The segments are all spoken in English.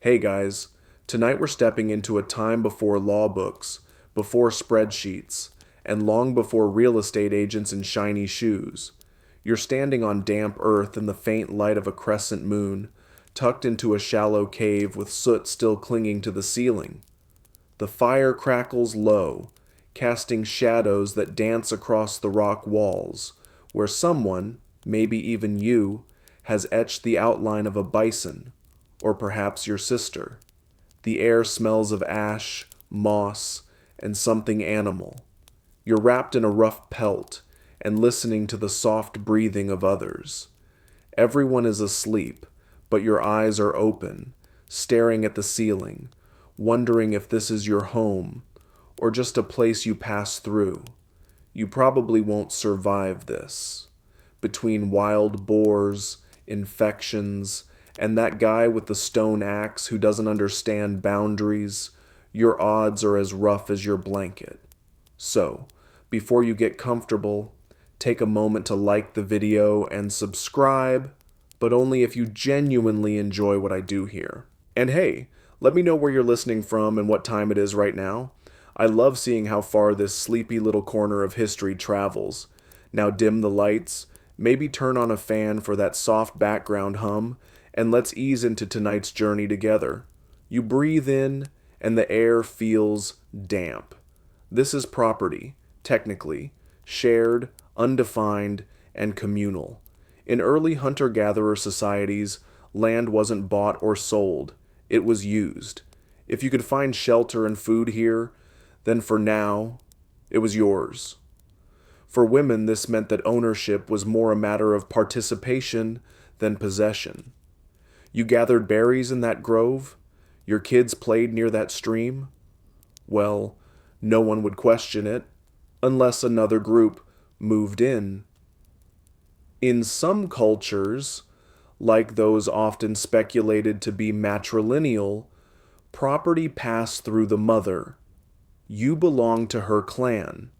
Hey guys, tonight we're stepping into a time before law books, before spreadsheets, and long before real estate agents in shiny shoes. You're standing on damp earth in the faint light of a crescent moon, tucked into a shallow cave with soot still clinging to the ceiling. The fire crackles low, casting shadows that dance across the rock walls, where someone, maybe even you, has etched the outline of a bison, or perhaps your sister. The air smells of ash, moss, and something animal. You're wrapped in a rough pelt and listening to the soft breathing of others. Everyone is asleep, but your eyes are open, staring at the ceiling, wondering if this is your home or just a place you pass through. You probably won't survive this. Between wild boars, infections, and that guy with the stone axe who doesn't understand boundaries, your odds are as rough as your blanket. So, before you get comfortable, take a moment to like the video and subscribe, but only if you genuinely enjoy what I do here. And hey, let me know where you're listening from and what time it is right now. I love seeing how far this sleepy little corner of history travels. Now dim the lights, maybe turn on a fan for that soft background hum, and let's ease into tonight's journey together. You breathe in, and the air feels damp. This is property, technically, shared, undefined, and communal. In early hunter-gatherer societies, land wasn't bought or sold, it was used. If you could find shelter and food here, then for now, it was yours. For women, this meant that ownership was more a matter of participation than possession. You gathered berries in that grove? Your kids played near that stream? Well, no one would question it, unless another group moved in. In some cultures, like those often speculated to be matrilineal, property passed through the mother. You belong to her clan,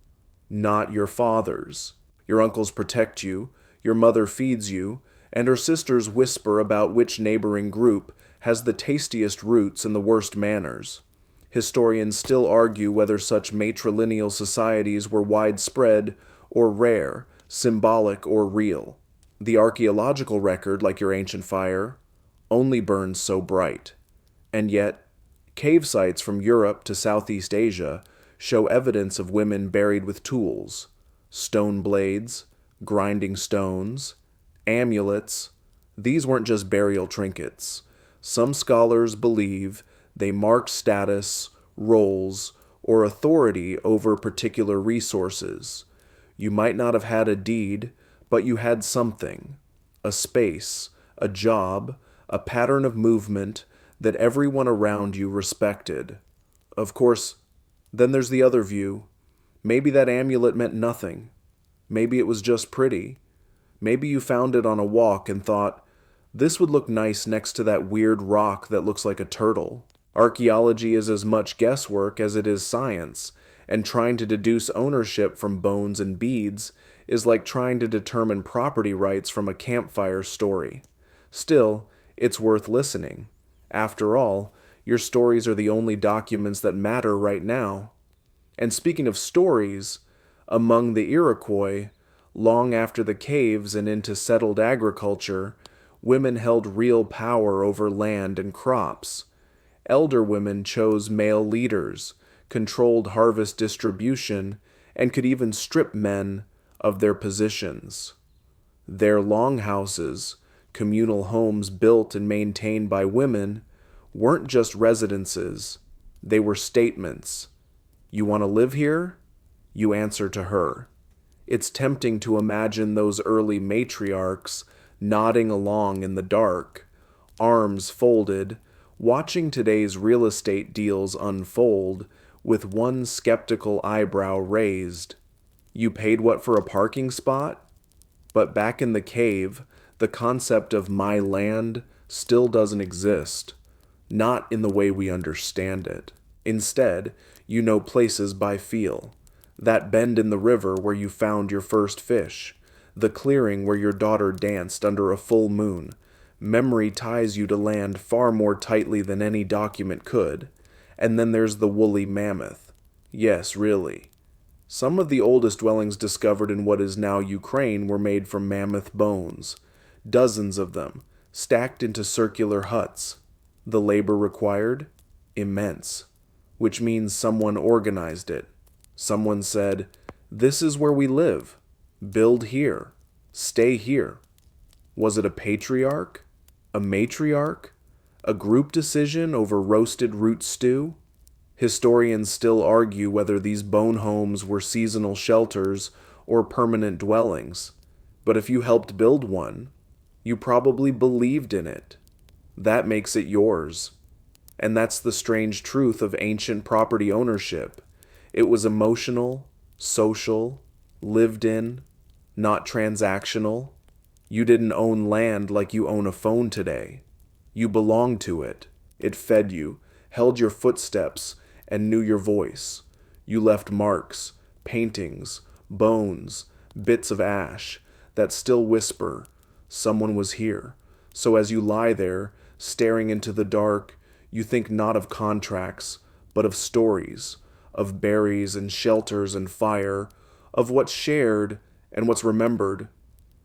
not your father's. Your uncles protect you, your mother feeds you, and her sisters whisper about which neighboring group has the tastiest roots and the worst manners. Historians still argue whether such matrilineal societies were widespread or rare, symbolic or real. The archaeological record, like your ancient fire, only burns so bright. And yet, cave sites from Europe to Southeast Asia show evidence of women buried with tools, stone blades, grinding stones, amulets. These weren't just burial trinkets. Some scholars believe they marked status, roles, or authority over particular resources. You might not have had a deed, but you had something, a space, a job, a pattern of movement that everyone around you respected. Of course, then there's the other view. Maybe that amulet meant nothing. Maybe it was just pretty. Maybe you found it on a walk and thought, this would look nice next to that weird rock that looks like a turtle. Archaeology is as much guesswork as it is science, and trying to deduce ownership from bones and beads is like trying to determine property rights from a campfire story. Still, it's worth listening. After all, your stories are the only documents that matter right now. And speaking of stories, among the Iroquois, long after the caves and into settled agriculture, women held real power over land and crops. Elder women chose male leaders, controlled harvest distribution, and could even strip men of their positions. Their longhouses, communal homes built and maintained by women, weren't just residences, they were statements. You want to live here? You answer to her. It's tempting to imagine those early matriarchs nodding along in the dark, arms folded, watching today's real estate deals unfold with one skeptical eyebrow raised. You paid what for a parking spot? But back in the cave, the concept of my land still doesn't exist. Not in the way we understand it. Instead, you know places by feel. That bend in the river where you found your first fish. The clearing where your daughter danced under a full moon. Memory ties you to land far more tightly than any document could. And then there's the woolly mammoth. Yes, really. Some of the oldest dwellings discovered in what is now Ukraine were made from mammoth bones. Dozens of them, stacked into circular huts. The labor required? Immense. Which means someone organized it. Someone said, "This is where we live. Build here. Stay here." Was it a patriarch? A matriarch? A group decision over roasted root stew? Historians still argue whether these bone homes were seasonal shelters or permanent dwellings. But if you helped build one, you probably believed in it. That makes it yours. And that's the strange truth of ancient property ownership. It was emotional, social, lived in, not transactional. You didn't own land like you own a phone today. You belonged to it. It fed you, held your footsteps, and knew your voice. You left marks, paintings, bones, bits of ash that still whisper, "Someone was here." So as you lie there, staring into the dark, you think not of contracts, but of stories, of berries and shelters and fire, of what's shared and what's remembered.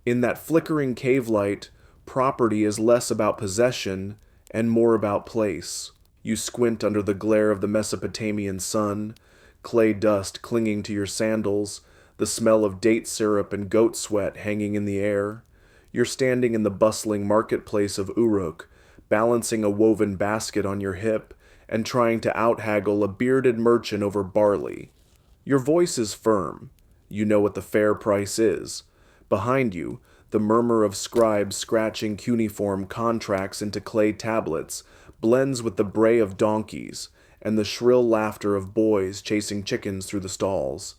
In that flickering cave light, property is less about possession and more about place. You squint under the glare of the Mesopotamian sun, clay dust clinging to your sandals, the smell of date syrup and goat sweat hanging in the air. You're standing in the bustling marketplace of Uruk, balancing a woven basket on your hip and trying to out-haggle a bearded merchant over barley. Your voice is firm. You know what the fair price is. Behind you, the murmur of scribes scratching cuneiform contracts into clay tablets blends with the bray of donkeys and the shrill laughter of boys chasing chickens through the stalls.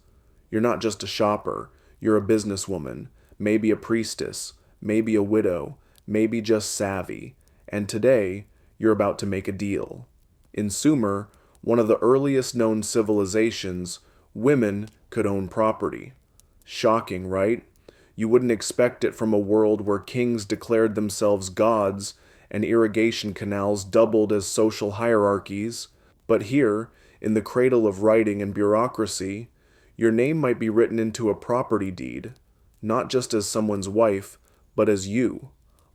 You're not just a shopper, you're a businesswoman, maybe a priestess, maybe a widow, maybe just savvy, and today, you're about to make a deal. In Sumer, one of the earliest known civilizations, women could own property. Shocking, right? You wouldn't expect it from a world where kings declared themselves gods and irrigation canals doubled as social hierarchies. But here, in the cradle of writing and bureaucracy, your name might be written into a property deed, not just as someone's wife, but as you.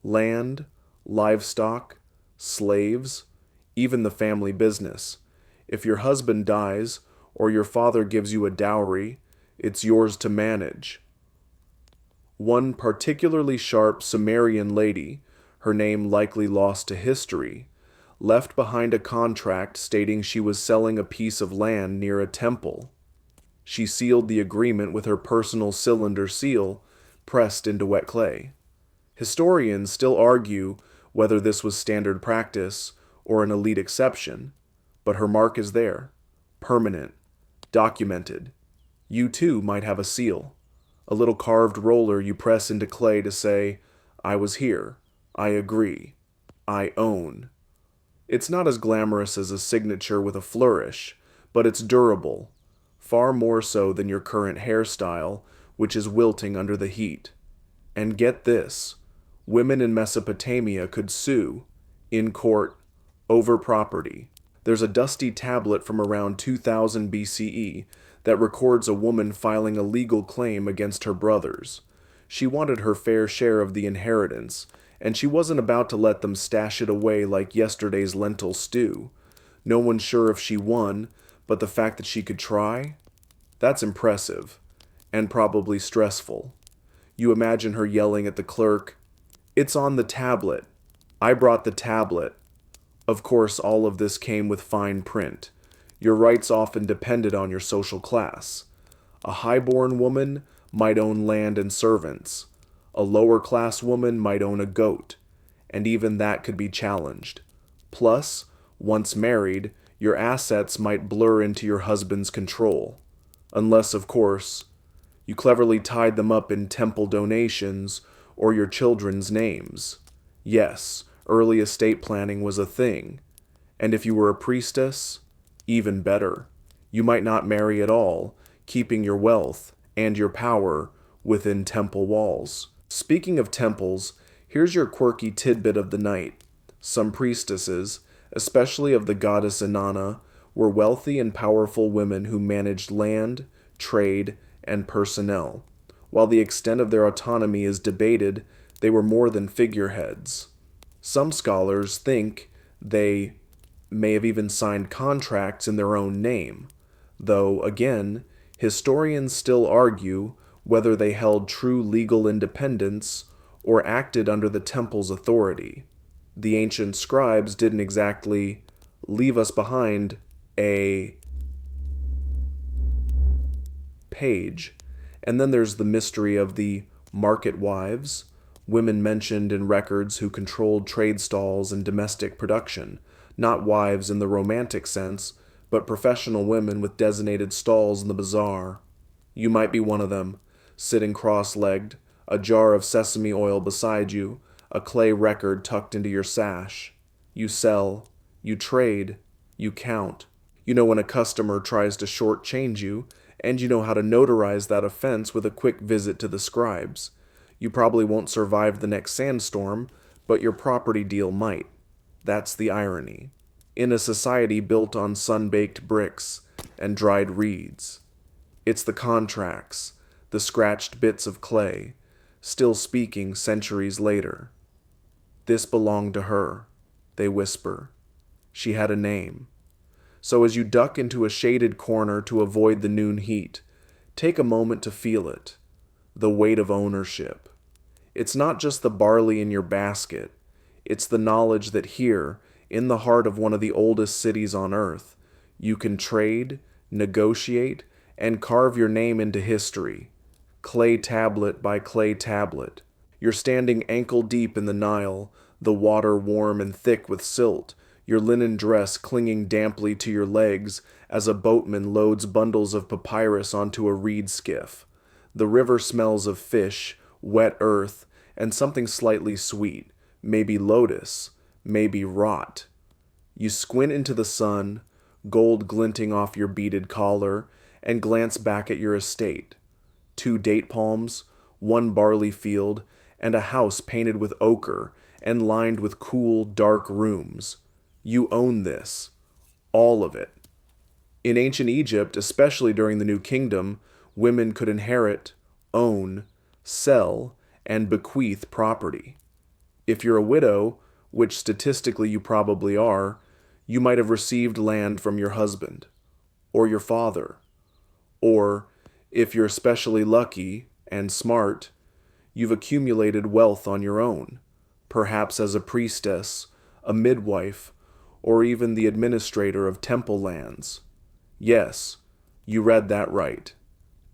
Land, livestock, slaves, even the family business. If your husband dies, or your father gives you a dowry, it's yours to manage. One particularly sharp Sumerian lady, her name likely lost to history, left behind a contract stating she was selling a piece of land near a temple. She sealed the agreement with her personal cylinder seal, pressed into wet clay. Historians still argue whether this was standard practice or an elite exception, but her mark is there, permanent, documented. You too might have a seal, a little carved roller you press into clay to say, "I was here, I agree, I own." It's not as glamorous as a signature with a flourish, but it's durable, far more so than your current hairstyle, which is wilting under the heat. And get this, women in Mesopotamia could sue, in court, over property. There's a dusty tablet from around 2000 BCE that records a woman filing a legal claim against her brothers. She wanted her fair share of the inheritance, and she wasn't about to let them stash it away like yesterday's lentil stew. No one's sure if she won, but the fact that she could try? That's impressive, and probably stressful. You imagine her yelling at the clerk, "It's on the tablet. I brought the tablet." Of course, all of this came with fine print. Your rights often depended on your social class. A highborn woman might own land and servants. A lower-class woman might own a goat, and even that could be challenged. Plus, once married, your assets might blur into your husband's control. Unless, of course, you cleverly tied them up in temple donations or your children's names. Yes, early estate planning was a thing. And if you were a priestess, even better. You might not marry at all, keeping your wealth and your power within temple walls. Speaking of temples, Here's your quirky tidbit of the night. Some priestesses, especially of the goddess Inanna, were wealthy and powerful women who managed land, trade, and personnel. While the extent of their autonomy is debated, they were more than figureheads. Some scholars think they may have even signed contracts in their own name, though, again, historians still argue whether they held true legal independence or acted under the temple's authority. The ancient scribes didn't exactly leave us behind a page. And then there's the mystery of the market wives, women mentioned in records who controlled trade stalls and domestic production, not wives in the romantic sense, but professional women with designated stalls in the bazaar. You might be one of them, sitting cross-legged, a jar of sesame oil beside you, a clay record tucked into your sash. You sell, you trade, you count. You know when a customer tries to shortchange you, and you know how to notarize that offense with a quick visit to the scribes. You probably won't survive the next sandstorm, but your property deal might. That's the irony. In a society built on sun-baked bricks and dried reeds. It's the contracts, the scratched bits of clay, still speaking centuries later. This belonged to her, they whisper. She had a name. So as you duck into a shaded corner to avoid the noon heat, take a moment to feel it, the weight of ownership. It's not just the barley in your basket, it's the knowledge that here, in the heart of one of the oldest cities on earth, you can trade, negotiate, and carve your name into history, clay tablet by clay tablet. You're standing ankle deep in the Nile, the water warm and thick with silt, your linen dress clinging damply to your legs as a boatman loads bundles of papyrus onto a reed skiff. The river smells of fish, wet earth, and something slightly sweet, maybe lotus, maybe rot. You squint into the sun, gold glinting off your beaded collar, and glance back at your estate. 2 date palms, 1 barley field, and a house painted with ochre and lined with cool, dark rooms. You own this. All of it. In ancient Egypt, especially during the New Kingdom, women could inherit, own, sell, and bequeath property. If you're a widow, which statistically you probably are, you might have received land from your husband, or your father, or, if you're especially lucky and smart, you've accumulated wealth on your own, perhaps as a priestess, a midwife, or even the administrator of temple lands. Yes, you read that right.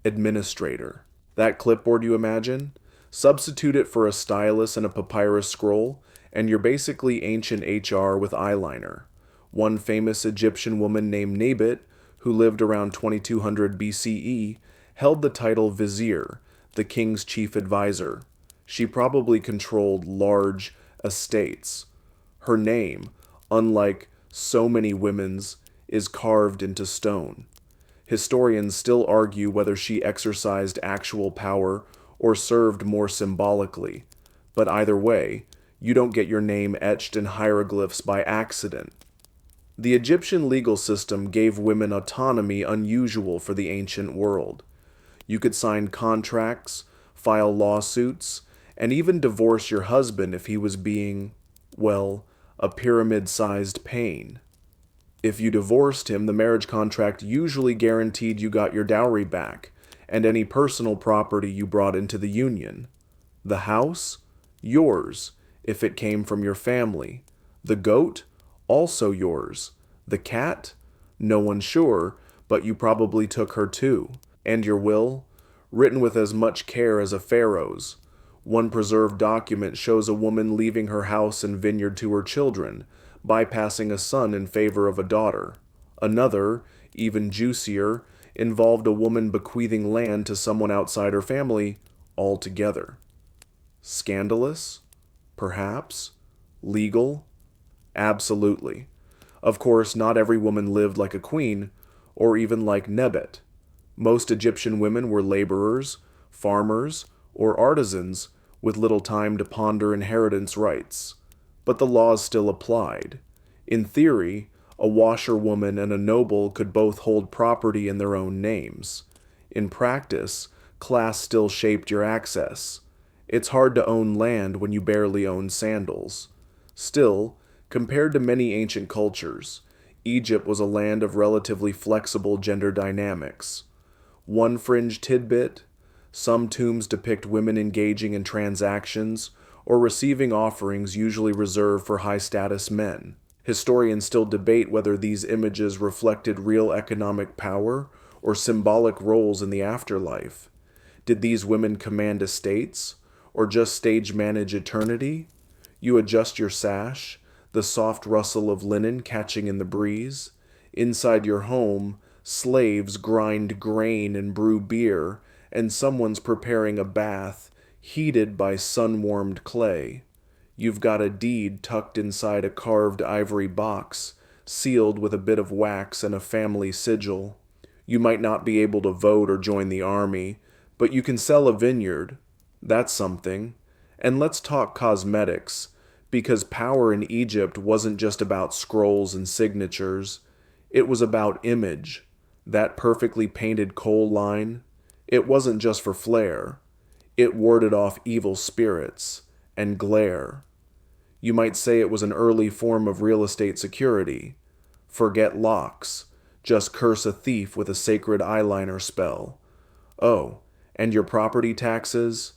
Administrator. That clipboard you imagine? Substitute it for a stylus and a papyrus scroll, and you're basically ancient HR with eyeliner. One famous Egyptian woman named Nebet, who lived around 2200 BCE, held the title vizier, the king's chief advisor. She probably controlled large estates. Her name, unlike so many women's, is carved into stone. Historians still argue whether she exercised actual power or served more symbolically, but either way, you don't get your name etched in hieroglyphs by accident. The Egyptian legal system gave women autonomy unusual for the ancient world. You could sign contracts, file lawsuits, and even divorce your husband if he was being, well, a pyramid-sized pain. If you divorced him, the marriage contract usually guaranteed you got your dowry back, and any personal property you brought into the union. The house? Yours, if it came from your family. The goat? Also yours. The cat? No one's sure, but you probably took her too. And your will? Written with as much care as a pharaoh's. One preserved document shows a woman leaving her house and vineyard to her children, bypassing a son in favor of a daughter. Another, even juicier, involved a woman bequeathing land to someone outside her family altogether. Scandalous? Perhaps? Legal? Absolutely. Of course, not every woman lived like a queen, or even like Nebet. Most Egyptian women were laborers, farmers, or artisans, with little time to ponder inheritance rights. But the laws still applied. In theory, a washerwoman and a noble could both hold property in their own names. In practice, class still shaped your access. It's hard to own land when you barely own sandals. Still, compared to many ancient cultures, Egypt was a land of relatively flexible gender dynamics. One fringe tidbit: some tombs depict women engaging in transactions or receiving offerings usually reserved for high-status men. Historians still debate whether these images reflected real economic power or symbolic roles in the afterlife. Did these women command estates, or just stage manage eternity? You adjust your sash, the soft rustle of linen catching in the breeze. Inside your home, slaves grind grain and brew beer, and someone's preparing a bath, heated by sun-warmed clay. You've got a deed tucked inside a carved ivory box, sealed with a bit of wax and a family sigil. You might not be able to vote or join the army, but you can sell a vineyard. That's something. And let's talk cosmetics, because power in Egypt wasn't just about scrolls and signatures. It was about image. That perfectly painted coal line, it wasn't just for flair. It warded off evil spirits and glare. You might say it was an early form of real estate security. Forget locks. Just curse a thief with a sacred eyeliner spell. Oh, and your property taxes?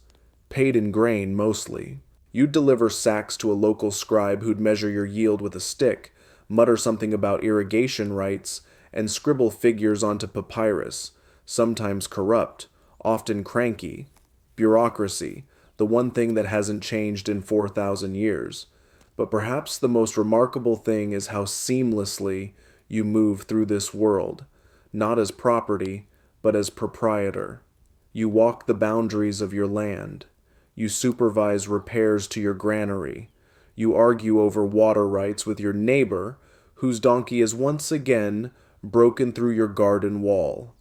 Paid in grain, mostly. You'd deliver sacks to a local scribe who'd measure your yield with a stick, mutter something about irrigation rights, and scribble figures onto papyrus, sometimes corrupt, often cranky. Bureaucracy, the one thing that hasn't changed in 4,000 years. But perhaps the most remarkable thing is how seamlessly you move through this world, not as property, but as proprietor. You walk the boundaries of your land. You supervise repairs to your granary. You argue over water rights with your neighbor, whose donkey has once again broken through your garden wall.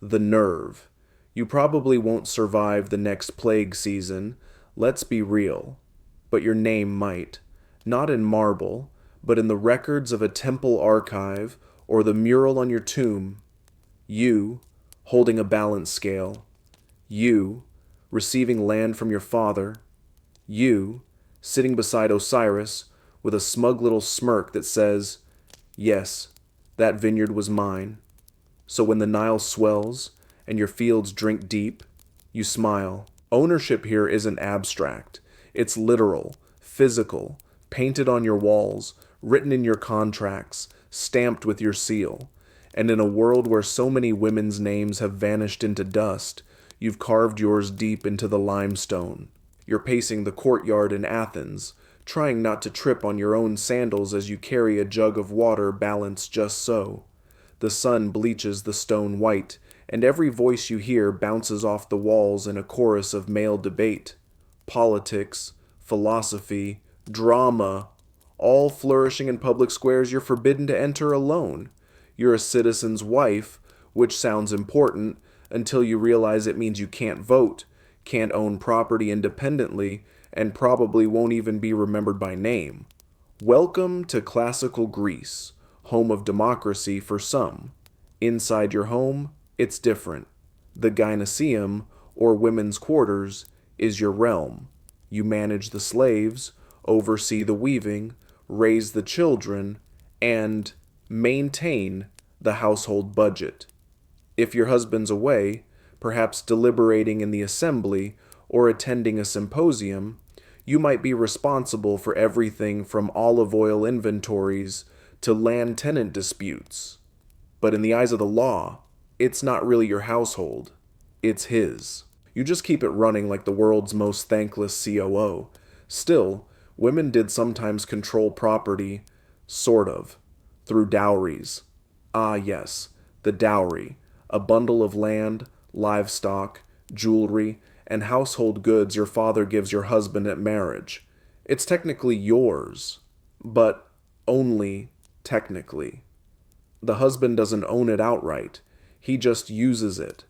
The nerve. You probably won't survive the next plague season, let's be real. But your name might. Not in marble, but in the records of a temple archive or the mural on your tomb. You, holding a balance scale. You, receiving land from your father. You, sitting beside Osiris with a smug little smirk that says, "Yes, that vineyard was mine." So when the Nile swells and your fields drink deep, you smile. Ownership here isn't abstract. It's literal, physical, painted on your walls, written in your contracts, stamped with your seal. And in a world where so many women's names have vanished into dust, you've carved yours deep into the limestone. You're pacing the courtyard in Athens, trying not to trip on your own sandals as you carry a jug of water balanced just so. The sun bleaches the stone white, and every voice you hear bounces off the walls in a chorus of male debate. Politics, philosophy, drama, all flourishing in public squares you're forbidden to enter alone. You're a citizen's wife, which sounds important until you realize it means you can't vote, can't own property independently, and probably won't even be remembered by name. Welcome to classical Greece, home of democracy for some. Inside your home, it's different. The gynoecium, or women's quarters, is your realm. You manage the slaves, oversee the weaving, raise the children, and maintain the household budget. If your husband's away, perhaps deliberating in the assembly or attending a symposium, you might be responsible for everything from olive oil inventories to land tenant disputes. But in the eyes of the law, it's not really your household. It's his. You just keep it running like the world's most thankless COO. Still, women did sometimes control property, sort of, through dowries. Ah yes, the dowry, a bundle of land, livestock, jewelry, and household goods your father gives your husband at marriage. It's technically yours, but only technically. The husband doesn't own it outright. He just uses it.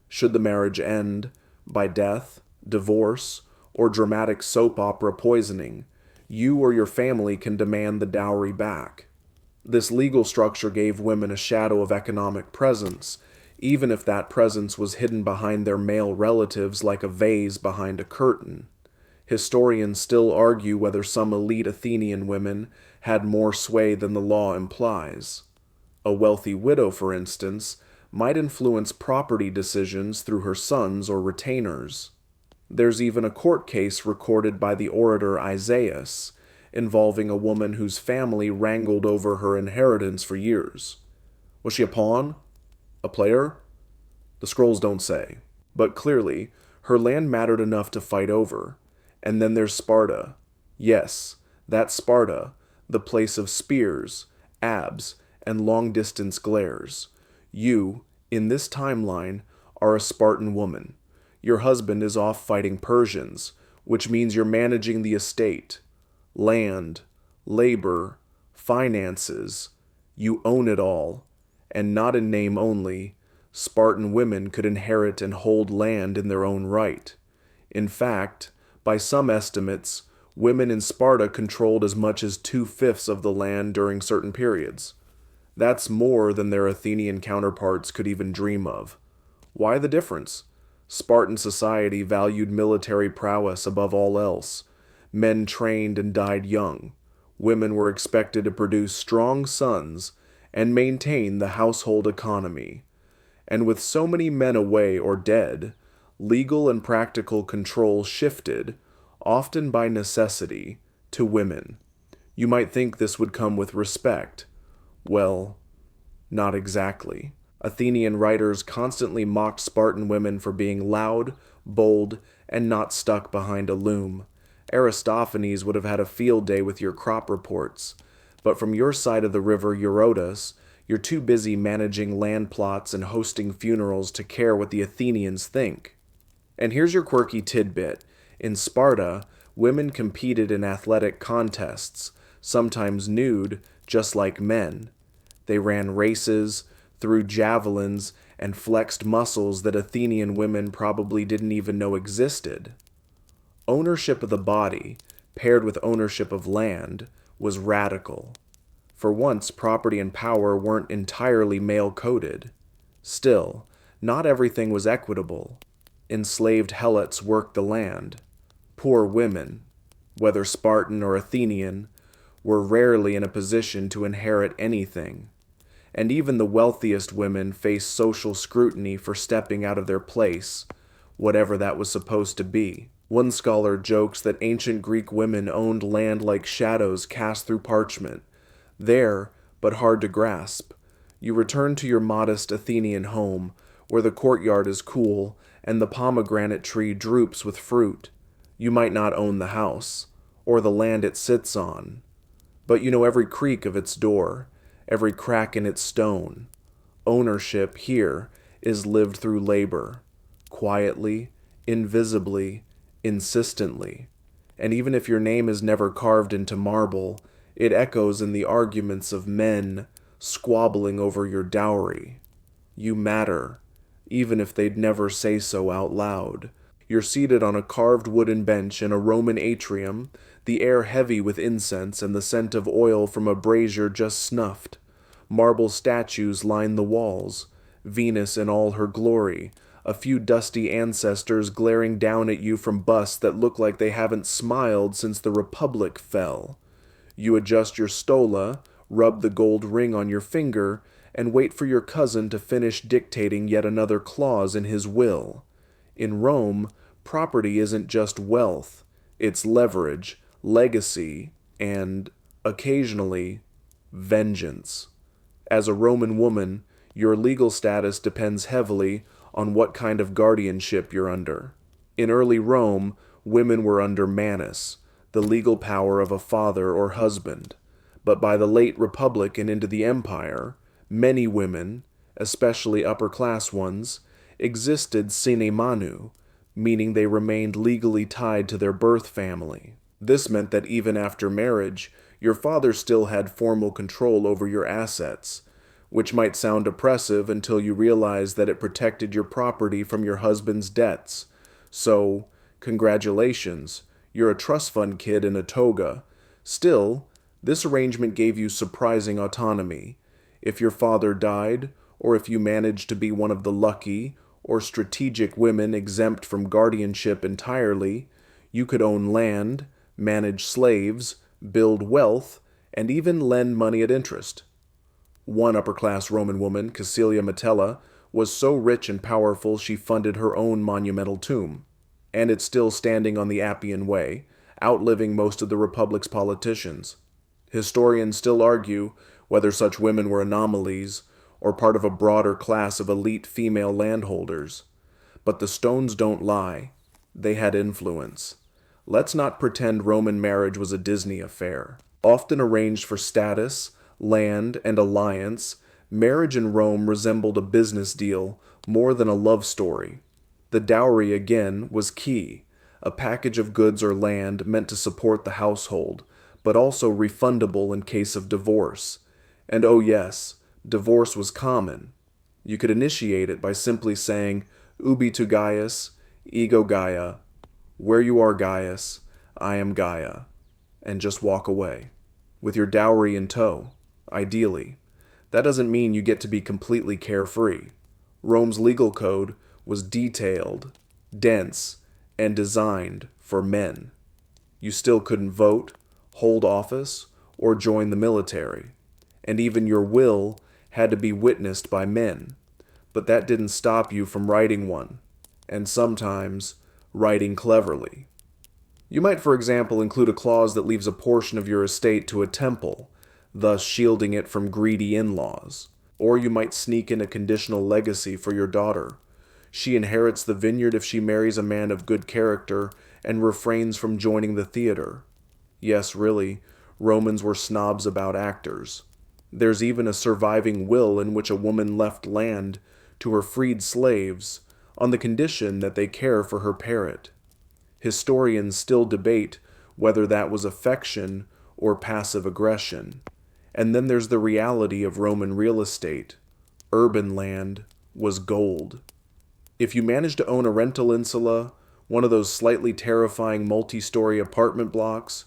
Should the marriage end by death, divorce, or dramatic soap opera poisoning, you or your family can demand the dowry back. This legal structure gave women a shadow of economic presence, even if that presence was hidden behind their male relatives like a vase behind a curtain. Historians still argue whether some elite Athenian women had more sway than the law implies. A wealthy widow, for instance, might influence property decisions through her sons or retainers. There's even a court case recorded by the orator Isaias, involving a woman whose family wrangled over her inheritance for years. Was she a pawn? A player? The scrolls don't say. But clearly, her land mattered enough to fight over. And then there's Sparta. Yes, that's Sparta, the place of spears, abs, and long-distance glares. You, in this timeline, are a Spartan woman. Your husband is off fighting Persians, which means you're managing the estate, land, labor, finances. You own it all, and not in name only. Spartan women could inherit and hold land in their own right. In fact, by some estimates, women in Sparta controlled as much as 2/5 of the land during certain periods. That's more than their Athenian counterparts could even dream of. Why the difference? Spartan society valued military prowess above all else. Men trained and died young. Women were expected to produce strong sons and maintain the household economy. And with so many men away or dead, legal and practical control shifted, often by necessity, to women. You might think this would come with respect. Well, not exactly. Athenian writers constantly mocked Spartan women for being loud, bold, and not stuck behind a loom. Aristophanes would have had a field day with your crop reports. But from your side of the river Eurotas, you're too busy managing land plots and hosting funerals to care what the Athenians think. And here's your quirky tidbit. In Sparta, women competed in athletic contests, sometimes nude, just like men. They ran races, threw javelins, and flexed muscles that Athenian women probably didn't even know existed. Ownership of the body, paired with ownership of land, was radical. For once, property and power weren't entirely male-coded. Still, not everything was equitable. Enslaved helots worked the land. Poor women, whether Spartan or Athenian, were rarely in a position to inherit anything. And even the wealthiest women faced social scrutiny for stepping out of their place, whatever that was supposed to be. One scholar jokes that ancient Greek women owned land like shadows cast through parchment. There, but hard to grasp. You return to your modest Athenian home, where the courtyard is cool and the pomegranate tree droops with fruit. You might not own the house, or the land it sits on, but you know every creak of its door, every crack in its stone. Ownership here is lived through labor, quietly, invisibly, insistently. And even if your name is never carved into marble, it echoes in the arguments of men squabbling over your dowry. You matter, even if they'd never say so out loud. You're seated on a carved wooden bench in a Roman atrium, the air heavy with incense and the scent of oil from a brazier just snuffed. Marble statues line the walls, Venus in all her glory, a few dusty ancestors glaring down at you from busts that look like they haven't smiled since the Republic fell. You adjust your stola, rub the gold ring on your finger, and wait for your cousin to finish dictating yet another clause in his will. In Rome, property isn't just wealth, it's leverage, legacy, and, occasionally, vengeance. As a Roman woman, your legal status depends heavily on what kind of guardianship you're under. In early Rome, women were under manus, the legal power of a father or husband. But by the late Republic and into the Empire, many women, especially upper-class ones, existed sine manu, meaning they remained legally tied to their birth family. This meant that even after marriage, your father still had formal control over your assets, which might sound oppressive until you realize that it protected your property from your husband's debts. So, Congratulations, you're a trust fund kid in a toga. Still, this arrangement gave you surprising autonomy. If your father died, or if you managed to be one of the lucky or strategic women exempt from guardianship entirely, you could own land, manage slaves, build wealth, and even lend money at interest. One upper-class Roman woman, Cassilia Metella, was so rich and powerful she funded her own monumental tomb, and it's still standing on the Appian Way, outliving most of the Republic's politicians. Historians still argue whether such women were anomalies or part of a broader class of elite female landholders. But the stones don't lie. They had influence. Let's not pretend Roman marriage was a Disney affair. Often arranged for status, land, and alliance, marriage in Rome resembled a business deal more than a love story. The dowry, again, was key, a package of goods or land meant to support the household, but also refundable in case of divorce. And oh yes, divorce was common. You could initiate it by simply saying, Ubi tu Gaius, ego Gaia, where you are Gaius, I am Gaia, and just walk away, with your dowry in tow, ideally. That doesn't mean you get to be completely carefree. Rome's legal code was detailed, dense, and designed for men. You still couldn't vote, hold office, or join the military. And even your will had to be witnessed by men. But that didn't stop you from writing one, and sometimes writing cleverly. You might, for example, include a clause that leaves a portion of your estate to a temple, thus shielding it from greedy in-laws. Or you might sneak in a conditional legacy for your daughter. She inherits the vineyard if she marries a man of good character and refrains from joining the theater. Yes, really, Romans were snobs about actors. There's even a surviving will in which a woman left land to her freed slaves on the condition that they care for her parrot. Historians still debate whether that was affection or passive aggression. And then there's the reality of Roman real estate. Urban land was gold. If you managed to own a rental insula, one of those slightly terrifying multi-story apartment blocks,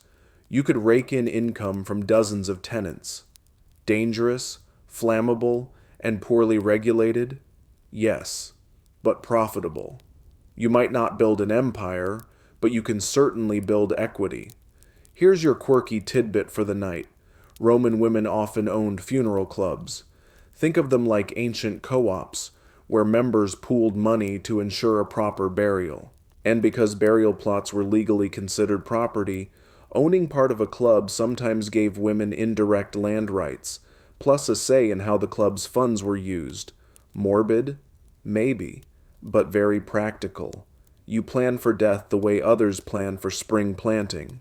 you could rake in income from dozens of tenants. Dangerous, flammable, and poorly regulated? Yes, but profitable. You might not build an empire, but you can certainly build equity. Here's your quirky tidbit for the night. Roman women often owned funeral clubs. Think of them like ancient co-ops, where members pooled money to ensure a proper burial. And because burial plots were legally considered property, owning part of a club sometimes gave women indirect land rights, plus a say in how the club's funds were used. Morbid? Maybe, but very practical. You plan for death the way others plan for spring planting.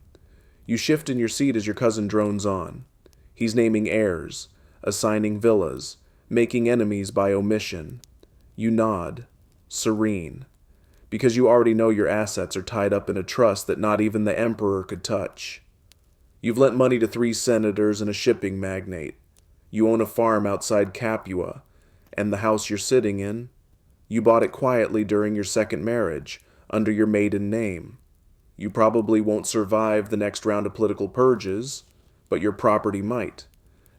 You shift in your seat as your cousin drones on. He's naming heirs, assigning villas, making enemies by omission. You nod, serene, because you already know your assets are tied up in a trust that not even the emperor could touch. You've lent money to 3 senators and a shipping magnate. You own a farm outside Capua, and the house you're sitting in, you bought it quietly during your second marriage, under your maiden name. You probably won't survive the next round of political purges, but your property might,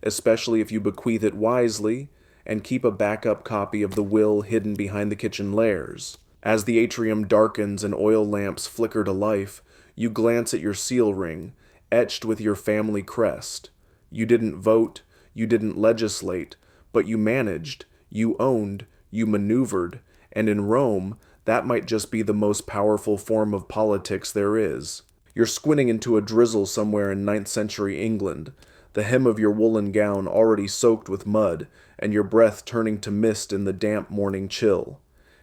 especially if you bequeath it wisely and keep a backup copy of the will hidden behind the kitchen lairs. As the atrium darkens and oil lamps flicker to life, you glance at your seal ring, etched with your family crest. You didn't vote, you didn't legislate, but you managed, you owned, you maneuvered, and in Rome, that might just be the most powerful form of politics there is. You're squinting into a drizzle somewhere in 9th century England, the hem of your woolen gown already soaked with mud, and your breath turning to mist in the damp morning chill.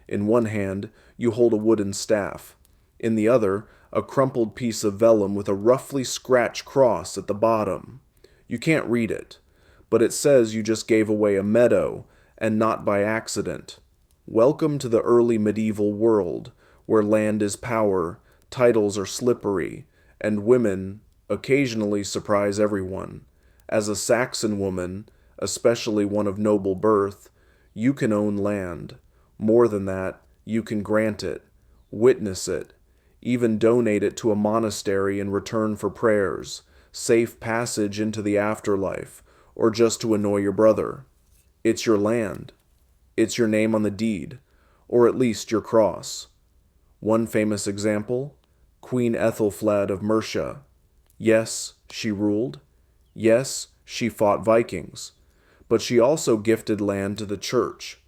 In one hand, you hold a wooden staff. In the other, a crumpled piece of vellum with a roughly scratched cross at the bottom. You can't read it, but it says you just gave away a meadow, and not by accident. Welcome to the early medieval world, where land is power, titles are slippery, and women occasionally surprise everyone. As a Saxon woman, especially one of noble birth, you can own land. More than that, you can grant it, witness it, even donate it to a monastery in return for prayers, safe passage into the afterlife, or just to annoy your brother. It's your land. It's your name on the deed, or at least your cross. One famous example, Queen Ethelfled of Mercia. Yes, she ruled. Yes, she fought Vikings. But she also gifted land to the church,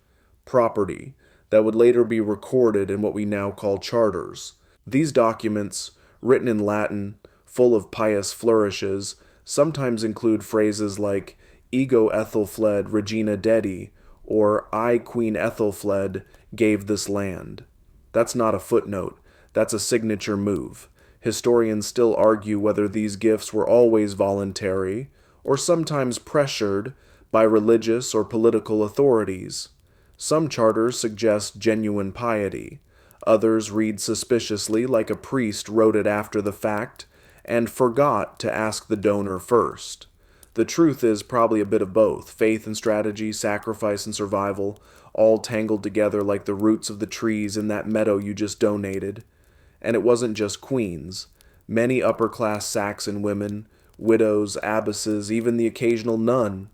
property that would later be recorded in what we now call charters. These documents, written in Latin, full of pious flourishes, sometimes include phrases like Ego Ethelfled Regina Dedi, or I, Queen Ethelfled, gave this land. That's not a footnote, that's a signature move. Historians still argue whether these gifts were always voluntary, or sometimes pressured by religious or political authorities. Some charters suggest genuine piety. Others read suspiciously like a priest wrote it after the fact and forgot to ask the donor first. The truth is probably a bit of both, faith and strategy, sacrifice and survival, all tangled together like the roots of the trees in that meadow you just donated. And it wasn't just queens. Many upper-class Saxon women, widows, abbesses, even the occasional nun,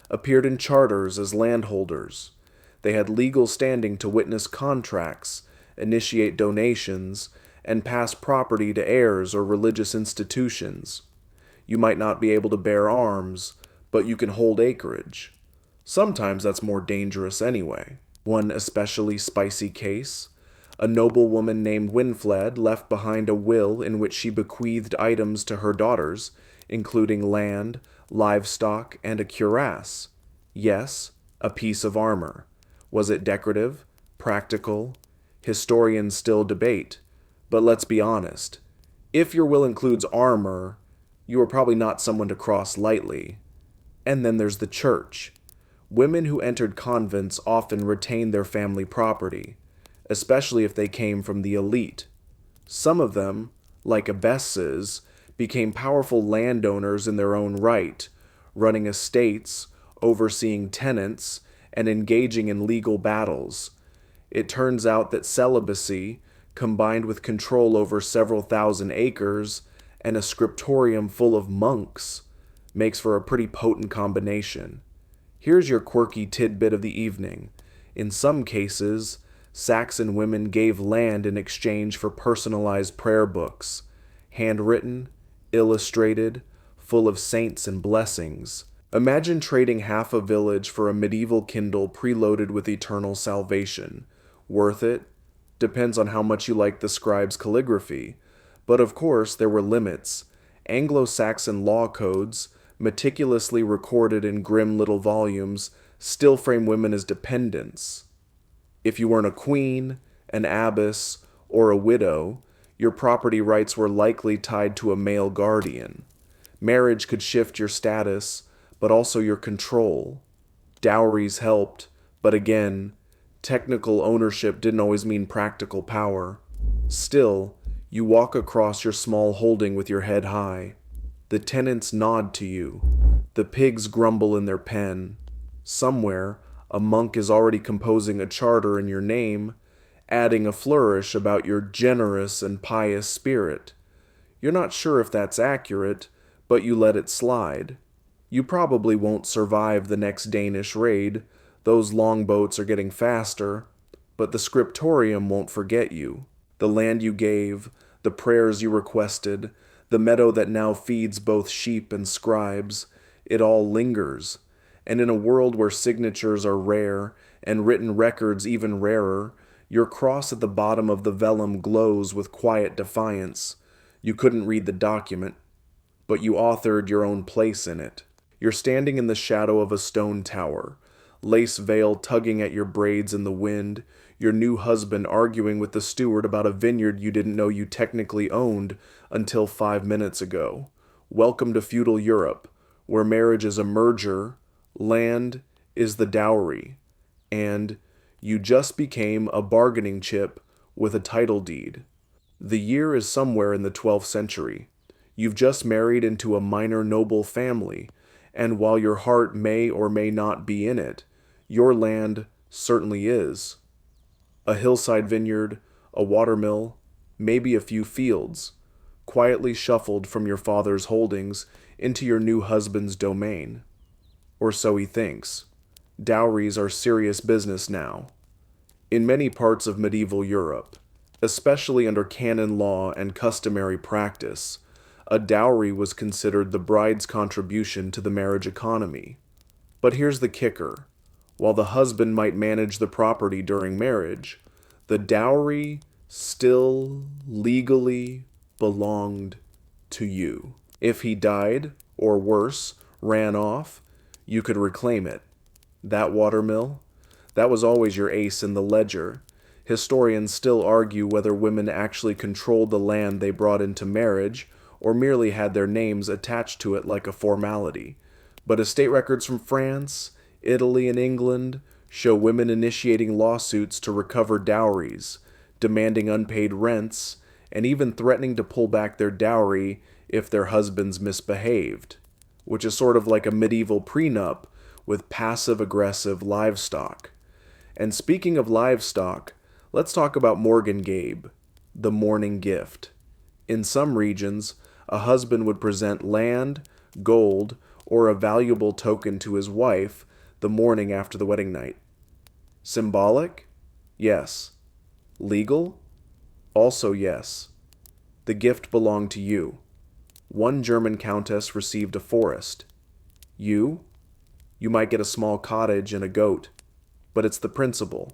appeared in charters as landholders. They had legal standing to witness contracts, initiate donations, and pass property to heirs or religious institutions. You might not be able to bear arms, but you can hold acreage. Sometimes that's more dangerous anyway. One especially spicy case, a noblewoman named Winfled left behind a will in which she bequeathed items to her daughters, including land, livestock, and a cuirass. Yes, a piece of armor. Was it decorative? Practical? Historians still debate. But let's be honest. If your will includes armor, you are probably not someone to cross lightly. And then there's the church. Women who entered convents often retained their family property, especially if they came from the elite. Some of them, like abbesses, became powerful landowners in their own right, running estates, overseeing tenants, and engaging in legal battles. It turns out that celibacy, combined with control over several thousand acres and a scriptorium full of monks, makes for a pretty potent combination. Here's your quirky tidbit of the evening. In some cases, Saxon women gave land in exchange for personalized prayer books, handwritten, illustrated, full of saints and blessings. Imagine trading half a village for a medieval Kindle preloaded with eternal salvation. Worth it? Depends on how much you like the scribe's calligraphy. But of course, there were limits. Anglo-Saxon law codes, meticulously recorded in grim little volumes, still frame women as dependents. If you weren't a queen, an abbess, or a widow, your property rights were likely tied to a male guardian. Marriage could shift your status, but also your control. Dowries helped, but again, technical ownership didn't always mean practical power. Still, you walk across your small holding with your head high. The tenants nod to you. The pigs grumble in their pen. Somewhere, a monk is already composing a charter in your name, adding a flourish about your generous and pious spirit. You're not sure if that's accurate, but you let it slide. You probably won't survive the next Danish raid. Those longboats are getting faster, but the scriptorium won't forget you. The land you gave, the prayers you requested, the meadow that now feeds both sheep and scribes, it all lingers. And in a world where signatures are rare and written records even rarer, your cross at the bottom of the vellum glows with quiet defiance. You couldn't read the document, but you authored your own place in it. You're standing in the shadow of a stone tower, lace veil tugging at your braids in the wind, your new husband arguing with the steward about a vineyard you didn't know you technically owned until 5 minutes ago. Welcome to feudal Europe, where marriage is a merger, land is the dowry, and you just became a bargaining chip with a title deed. The year is somewhere in the 12th century. You've just married into a minor noble family, and while your heart may or may not be in it, your land certainly is. A hillside vineyard, a watermill, maybe a few fields, quietly shuffled from your father's holdings into your new husband's domain. Or so he thinks. Dowries are serious business now. In many parts of medieval Europe, especially under canon law and customary practice, a dowry was considered the bride's contribution to the marriage economy. But here's the kicker. While the husband might manage the property during marriage, the dowry still legally belonged to you. If he died, or worse, ran off, you could reclaim it. That watermill? That was always your ace in the ledger. Historians still argue whether women actually controlled the land they brought into marriage, or merely had their names attached to it like a formality. But estate records from France, Italy, and England show women initiating lawsuits to recover dowries, demanding unpaid rents, and even threatening to pull back their dowry if their husbands misbehaved, which is sort of like a medieval prenup with passive-aggressive livestock. And speaking of livestock, let's talk about Morgangabe, the morning gift. In some regions, a husband would present land, gold, or a valuable token to his wife the morning after the wedding night. Symbolic? Yes. Legal? Also yes. The gift belonged to you. One German countess received a forest. You might get a small cottage and a goat, but it's the principle.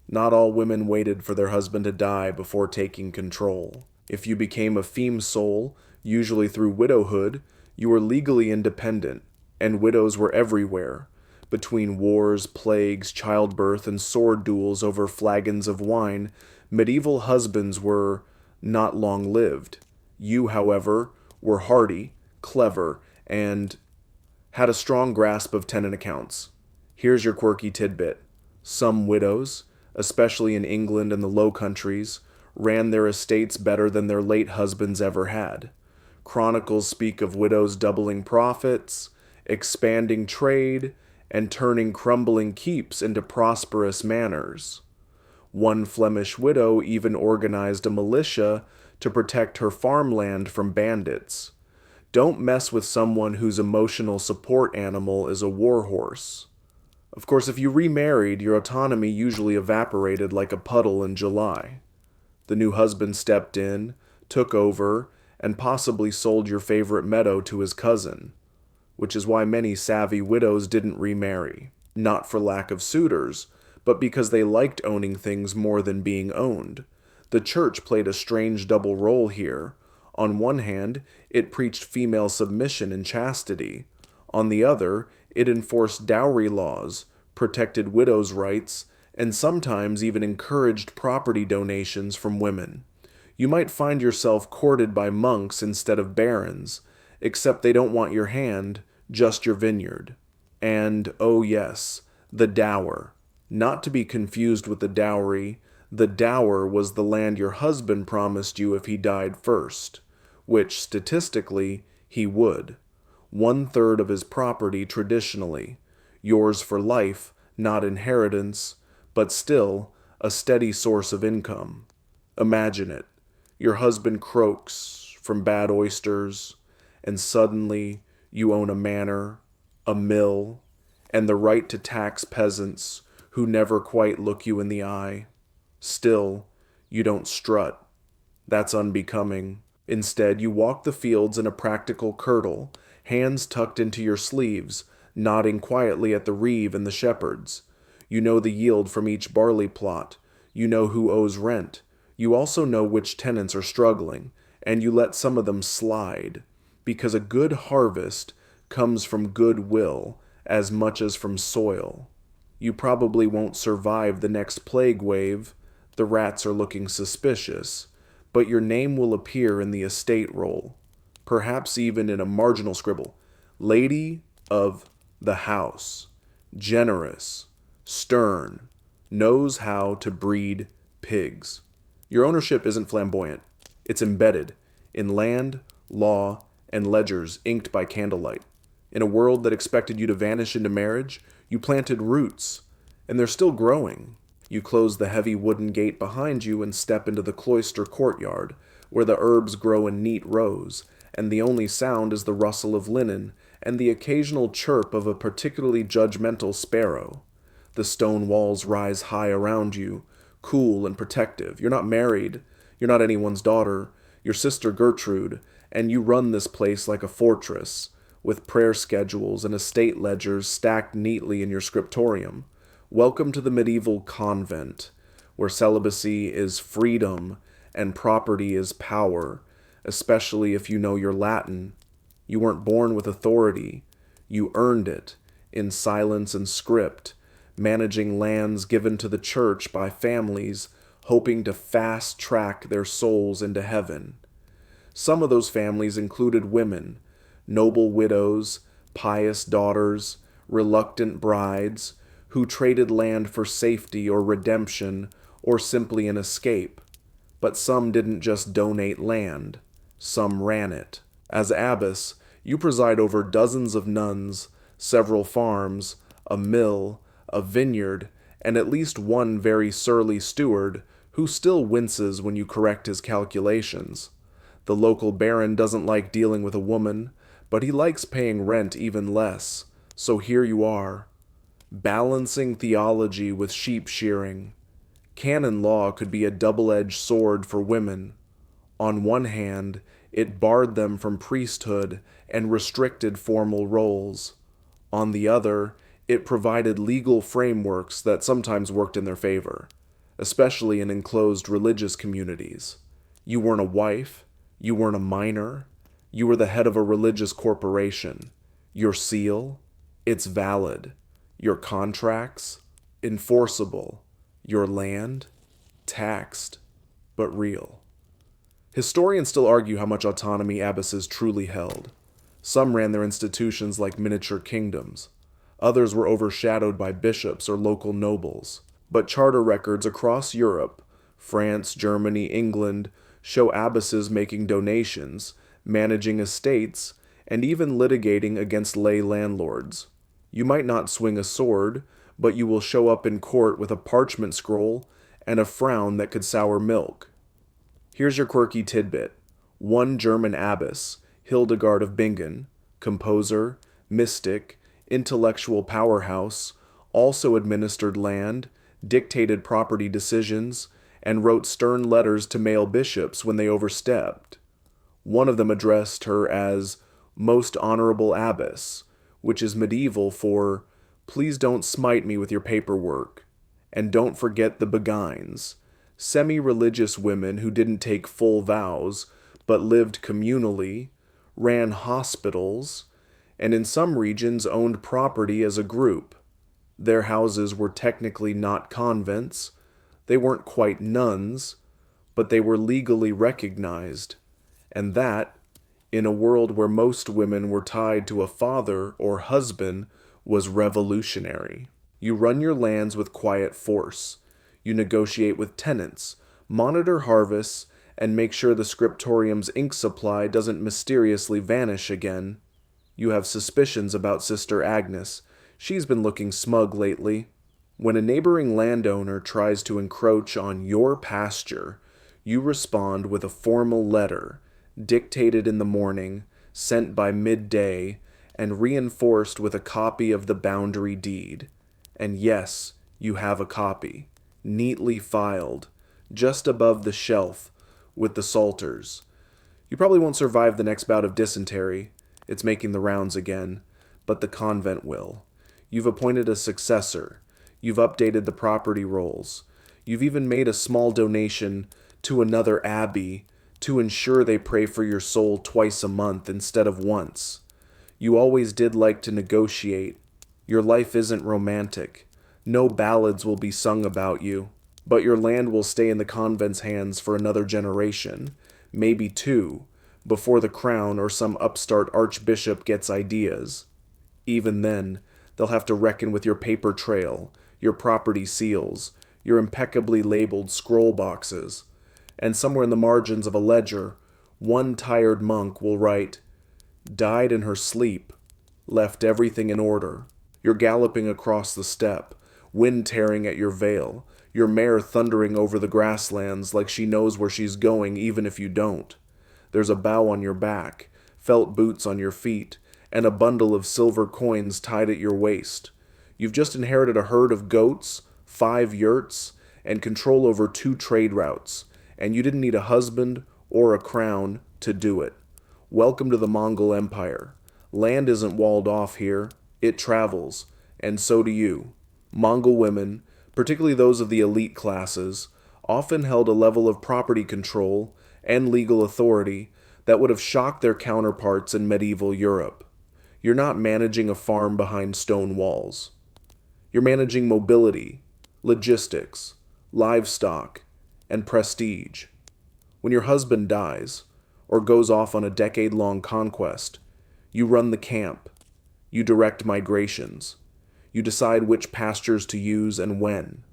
Not all women waited for their husband to die before taking control. If you became a feme soul, usually through widowhood, you were legally independent, and widows were everywhere. Between wars, plagues, childbirth, and sword duels over flagons of wine, medieval husbands were not long-lived. You, however, were hardy, clever, and had a strong grasp of tenant accounts. Here's your quirky tidbit. Some widows, especially in England and the Low Countries, ran their estates better than their late husbands ever had. Chronicles speak of widows doubling profits, expanding trade, and turning crumbling keeps into prosperous manors. One Flemish widow even organized a militia to protect her farmland from bandits. Don't mess with someone whose emotional support animal is a warhorse. Of course, if you remarried, your autonomy usually evaporated like a puddle in July. The new husband stepped in, took over, and possibly sold your favorite meadow to his cousin, which is why many savvy widows didn't remarry. Not for lack of suitors, but because they liked owning things more than being owned. The church played a strange double role here. On one hand, it preached female submission and chastity. On the other, it enforced dowry laws, protected widows' rights, and sometimes even encouraged property donations from women. You might find yourself courted by monks instead of barons, except they don't want your hand, just your vineyard. And, oh yes, the dower. Not to be confused with the dowry, the dower was the land your husband promised you if he died first, which, statistically, he would. 1/3 of his property traditionally, yours for life, not inheritance, but still a steady source of income. Imagine it. Your husband croaks from bad oysters, and suddenly you own a manor, a mill, and the right to tax peasants who never quite look you in the eye. Still, you don't strut. That's unbecoming. Instead, you walk the fields in a practical kirtle, hands tucked into your sleeves, nodding quietly at the reeve and the shepherds. You know the yield from each barley plot. You know who owes rent. You also know which tenants are struggling, and you let some of them slide, because a good harvest comes from goodwill as much as from soil. You probably won't survive the next plague wave. The rats are looking suspicious, but your name will appear in the estate roll, perhaps even in a marginal scribble. Lady of the house, generous, stern, knows how to breed pigs. Your ownership isn't flamboyant. It's embedded in land, law, and ledgers inked by candlelight. In a world that expected you to vanish into marriage, you planted roots, and they're still growing. You close the heavy wooden gate behind you and step into the cloister courtyard, where the herbs grow in neat rows, and the only sound is the rustle of linen and the occasional chirp of a particularly judgmental sparrow. The stone walls rise high around you, cool and protective. You're not married. You're not anyone's daughter. You're Sister Gertrude, and you run this place like a fortress, with prayer schedules and estate ledgers stacked neatly in your scriptorium. Welcome to the medieval convent, where celibacy is freedom and property is power, especially if you know your Latin. You weren't born with authority. You earned it, in silence and script, managing lands given to the church by families hoping to fast-track their souls into heaven. Some of those families included women, noble widows, pious daughters, reluctant brides, who traded land for safety or redemption or simply an escape. But some didn't just donate land. Some ran it. As abbess, you preside over dozens of nuns, several farms, a mill, a vineyard, and at least one very surly steward who still winces when you correct his calculations. The local baron doesn't like dealing with a woman, but he likes paying rent even less. So here you are, balancing theology with sheep shearing. Canon law could be a double-edged sword for women. On one hand, it barred them from priesthood and restricted formal roles. On the other, it provided legal frameworks that sometimes worked in their favor, especially in enclosed religious communities. You weren't a wife. You weren't a minor. You were the head of a religious corporation. Your seal? It's valid. Your contracts? Enforceable. Your land? Taxed, but real. Historians still argue how much autonomy abbesses truly held. Some ran their institutions like miniature kingdoms. Others were overshadowed by bishops or local nobles. But charter records across Europe, France, Germany, England, show abbesses making donations, managing estates, and even litigating against lay landlords. You might not swing a sword, but you will show up in court with a parchment scroll and a frown that could sour milk. Here's your quirky tidbit. One German abbess, Hildegard of Bingen, composer, mystic, intellectual powerhouse, also administered land, dictated property decisions, and wrote stern letters to male bishops when they overstepped. One of them addressed her as Most Honorable Abbess, which is medieval for, please don't smite me with your paperwork. And don't forget the beguines, semi-religious women who didn't take full vows, but lived communally, ran hospitals, and in some regions owned property as a group. Their houses were technically not convents. They weren't quite nuns, but they were legally recognized. And that, in a world where most women were tied to a father or husband, was revolutionary. You run your lands with quiet force. You negotiate with tenants, monitor harvests, and make sure the scriptorium's ink supply doesn't mysteriously vanish again. You have suspicions about Sister Agnes. She's been looking smug lately. When a neighboring landowner tries to encroach on your pasture, you respond with a formal letter, dictated in the morning, sent by midday, and reinforced with a copy of the boundary deed. And yes, you have a copy, neatly filed, just above the shelf, with the psalters. You probably won't survive the next bout of dysentery. It's making the rounds again, but the convent will. You've appointed a successor. You've updated the property rolls. You've even made a small donation to another abbey to ensure they pray for your soul twice a month instead of once. You always did like to negotiate. Your life isn't romantic. No ballads will be sung about you. But your land will stay in the convent's hands for another generation, maybe two, before the crown or some upstart archbishop gets ideas. Even then, they'll have to reckon with your paper trail, your property seals, your impeccably labeled scroll boxes, and somewhere in the margins of a ledger, one tired monk will write, "Died in her sleep, left everything in order." You're galloping across the steppe, wind tearing at your veil. your mare thundering over the grasslands like she knows where she's going even if you don't. There's a bow on your back, felt boots on your feet, and a bundle of silver coins tied at your waist. You've just inherited a herd of goats, 5 yurts, and control over 2 trade routes, and you didn't need a husband or a crown to do it. Welcome to the Mongol Empire. Land isn't walled off here, it travels, and so do you. Mongol women, particularly those of the elite classes, often held a level of property control and legal authority that would have shocked their counterparts in medieval Europe. You're not managing a farm behind stone walls. You're managing mobility, logistics, livestock, and prestige. When your husband dies, or goes off on a decade-long conquest, you run the camp. You direct migrations. You decide which pastures to use and when.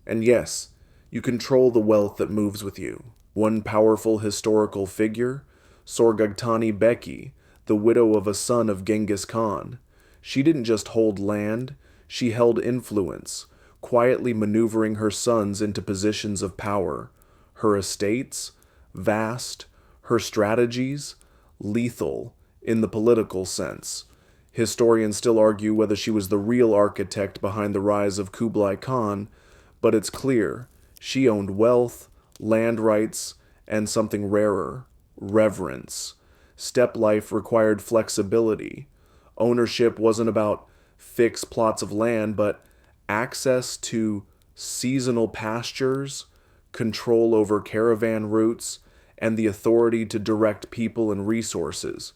And yes, you control the wealth that moves with you. One powerful historical figure, Sorghaghtani Beki, the widow of a son of Genghis Khan. She didn't just hold land, she held influence, quietly maneuvering her sons into positions of power. Her estates, vast, her strategies, lethal in the political sense. Historians still argue whether she was the real architect behind the rise of Kublai Khan, but it's clear she owned wealth, land rights, and something rarer, reverence. Steppe life required flexibility. Ownership wasn't about fixed plots of land, but access to seasonal pastures, control over caravan routes, and the authority to direct people and resources.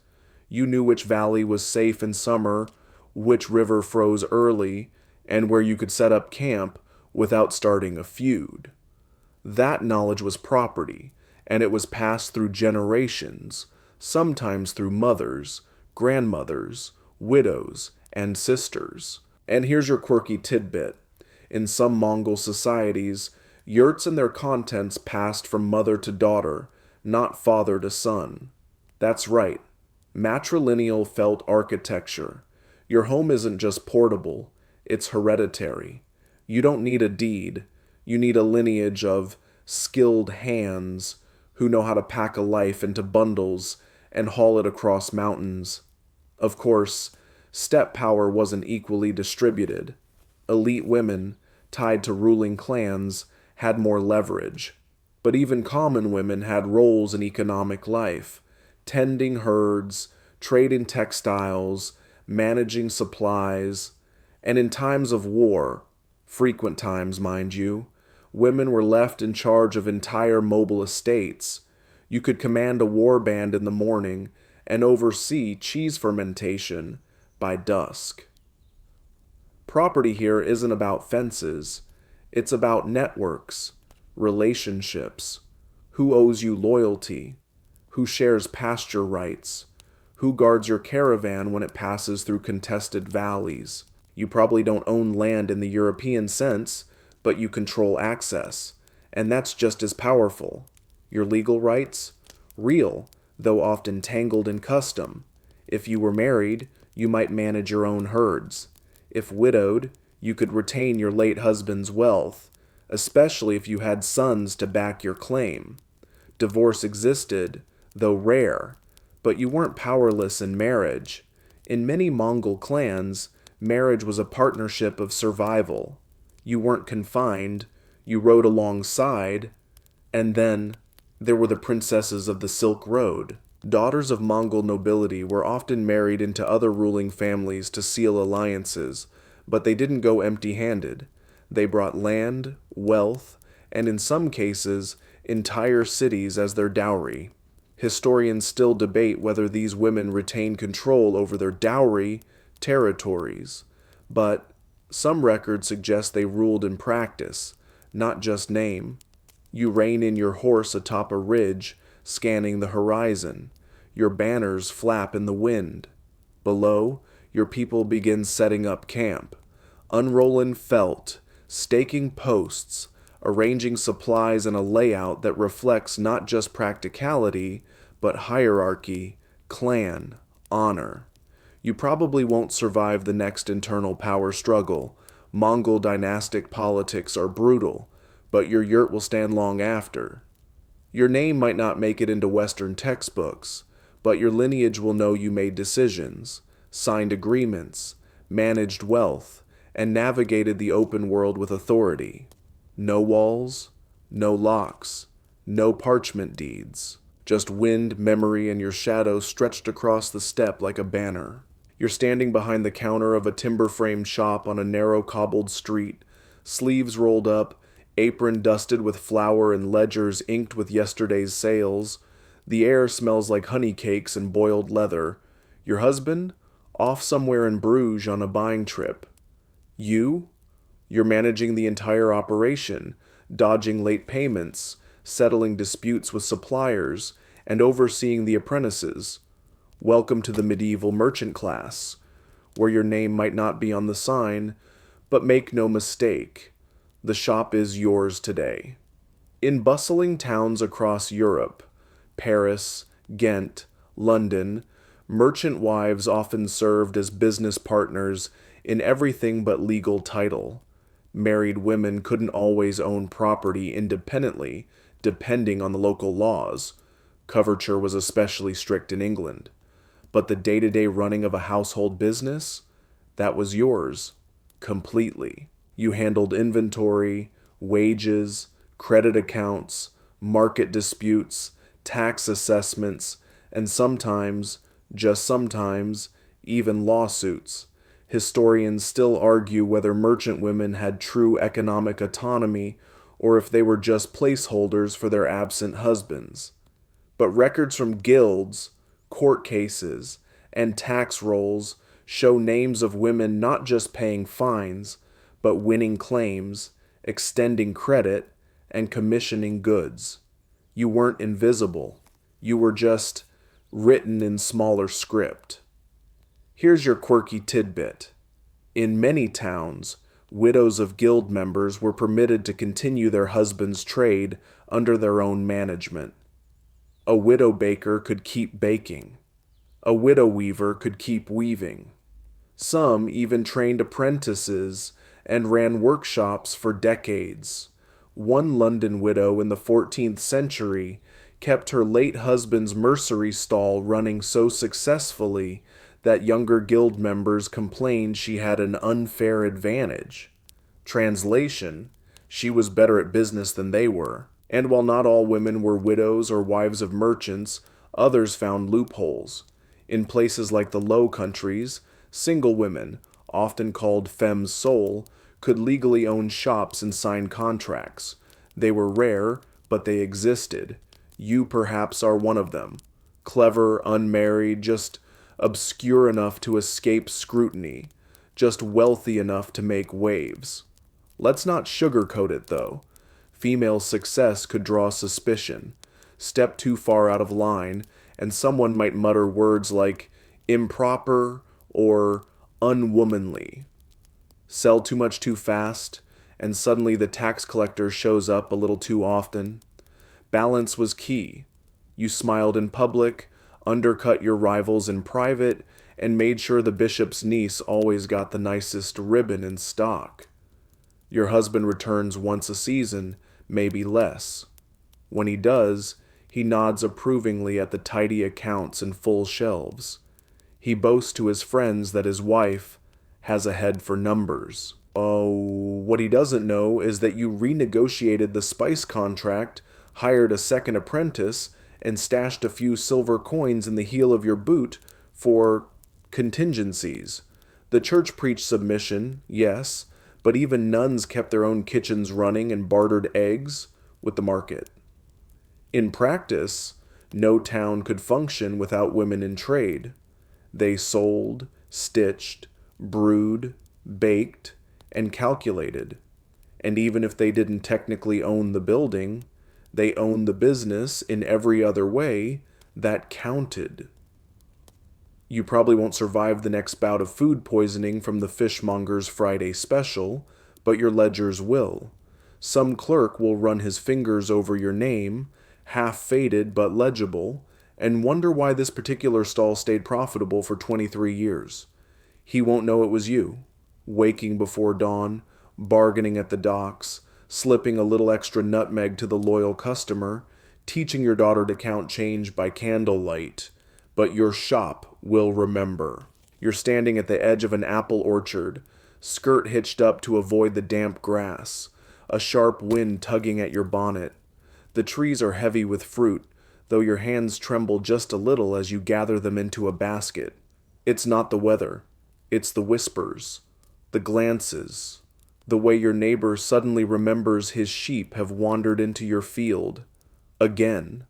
You knew which valley was safe in summer, which river froze early, and where you could set up camp without starting a feud. That knowledge was property, and it was passed through generations, sometimes through mothers, grandmothers, widows, and sisters. And here's your quirky tidbit. In some Mongol societies, yurts and their contents passed from mother to daughter, not father to son. That's right, matrilineal felt architecture. Your home isn't just portable, it's hereditary. You don't need a deed, you need a lineage of skilled hands who know how to pack a life into bundles and haul it across mountains. Of course, steppe power wasn't equally distributed. Elite women, tied to ruling clans, had more leverage. But even common women had roles in economic life, tending herds, trading textiles, managing supplies, and in times of war, frequent times, mind you, women were left in charge of entire mobile estates. You could command a war band in the morning and oversee cheese fermentation by dusk. Property here isn't about fences, it's about networks, relationships, who owes you loyalty, who shares pasture rights, who guards your caravan when it passes through contested valleys. You probably don't own land in the European sense, but you control access, and that's just as powerful. Your legal rights? Real, though often tangled in custom. If you were married, you might manage your own herds. If widowed, you could retain your late husband's wealth, especially if you had sons to back your claim. Divorce existed, though rare, but you weren't powerless in marriage. In many Mongol clans, marriage was a partnership of survival. You weren't confined, you rode alongside, and then there were the princesses of the Silk Road. Daughters of Mongol nobility were often married into other ruling families to seal alliances, but they didn't go empty-handed. They brought land, wealth, and in some cases, entire cities as their dowry. Historians still debate whether these women retain control over their dowry territories, but some records suggest they ruled in practice, not just name. You rein in your horse atop a ridge, scanning the horizon. Your banners flap in the wind. Below, your people begin setting up camp, unrolling felt, staking posts, arranging supplies in a layout that reflects not just practicality, but hierarchy, clan, honor. You probably won't survive the next internal power struggle. Mongol dynastic politics are brutal, but your yurt will stand long after. Your name might not make it into Western textbooks, but your lineage will know you made decisions, signed agreements, managed wealth, and navigated the open world with authority. No walls, no locks, no parchment deeds. Just wind, memory, and your shadow stretched across the steppe like a banner. You're standing behind the counter of a timber-framed shop on a narrow cobbled street, sleeves rolled up, apron dusted with flour and ledgers inked with yesterday's sales. The air smells like honey cakes and boiled leather. Your husband? Off somewhere in Bruges on a buying trip. You're managing the entire operation, dodging late payments, settling disputes with suppliers, and overseeing the apprentices. Welcome to the medieval merchant class, where your name might not be on the sign, but make no mistake, the shop is yours today. In bustling towns across Europe, Paris, Ghent, London, merchant wives often served as business partners in everything but legal title. Married women couldn't always own property independently, depending on the local laws. Coverture was especially strict in England. But the day-to-day running of a household business, that was yours, completely. You handled inventory, wages, credit accounts, market disputes, tax assessments, and sometimes, just sometimes, even lawsuits. Historians still argue whether merchant women had true economic autonomy or if they were just placeholders for their absent husbands. But records from guilds, court cases, and tax rolls show names of women not just paying fines, but winning claims, extending credit, and commissioning goods. You weren't invisible. You were just written in smaller script. Here's your quirky tidbit. In many towns, widows of guild members were permitted to continue their husband's trade under their own management. A widow baker could keep baking. A widow weaver could keep weaving. Some even trained apprentices and ran workshops for decades. One London widow in the 14th century kept her late husband's mercery stall running so successfully that younger guild members complained she had an unfair advantage. Translation: she was better at business than they were. And while not all women were widows or wives of merchants, others found loopholes. In places like the Low Countries, single women, often called femmes seules, could legally own shops and sign contracts. They were rare, but they existed. You perhaps are one of them. Clever, unmarried, just obscure enough to escape scrutiny, just wealthy enough to make waves. Let's not sugarcoat it, though. Female success could draw suspicion. Step too far out of line, and someone might mutter words like improper or unwomanly. Sell too much too fast, and suddenly the tax collector shows up a little too often. Balance was key. You smiled in public, undercut your rivals in private, and made sure the bishop's niece always got the nicest ribbon in stock. Your husband returns once a season, maybe less. When he does, he nods approvingly at the tidy accounts and full shelves. He boasts to his friends that his wife has a head for numbers. Oh, what he doesn't know is that you renegotiated the spice contract, hired a second apprentice, and stashed a few silver coins in the heel of your boot for contingencies. The church preached submission, yes, but even nuns kept their own kitchens running and bartered eggs with the market. In practice, no town could function without women in trade. They sold, stitched, brewed, baked, and calculated. And even if they didn't technically own the building, they owned the business in every other way that counted. You probably won't survive the next bout of food poisoning from the fishmonger's Friday special, but your ledgers will. Some clerk will run his fingers over your name, half faded but legible, and wonder why this particular stall stayed profitable for 23 years. He won't know it was you, waking before dawn, bargaining at the docks, slipping a little extra nutmeg to the loyal customer, teaching your daughter to count change by candlelight. But your shop will remember. You're standing at the edge of an apple orchard, skirt hitched up to avoid the damp grass, a sharp wind tugging at your bonnet. The trees are heavy with fruit, though your hands tremble just a little as you gather them into a basket. It's not the weather. It's the whispers, the glances, the way your neighbor suddenly remembers his sheep have wandered into your field. Again.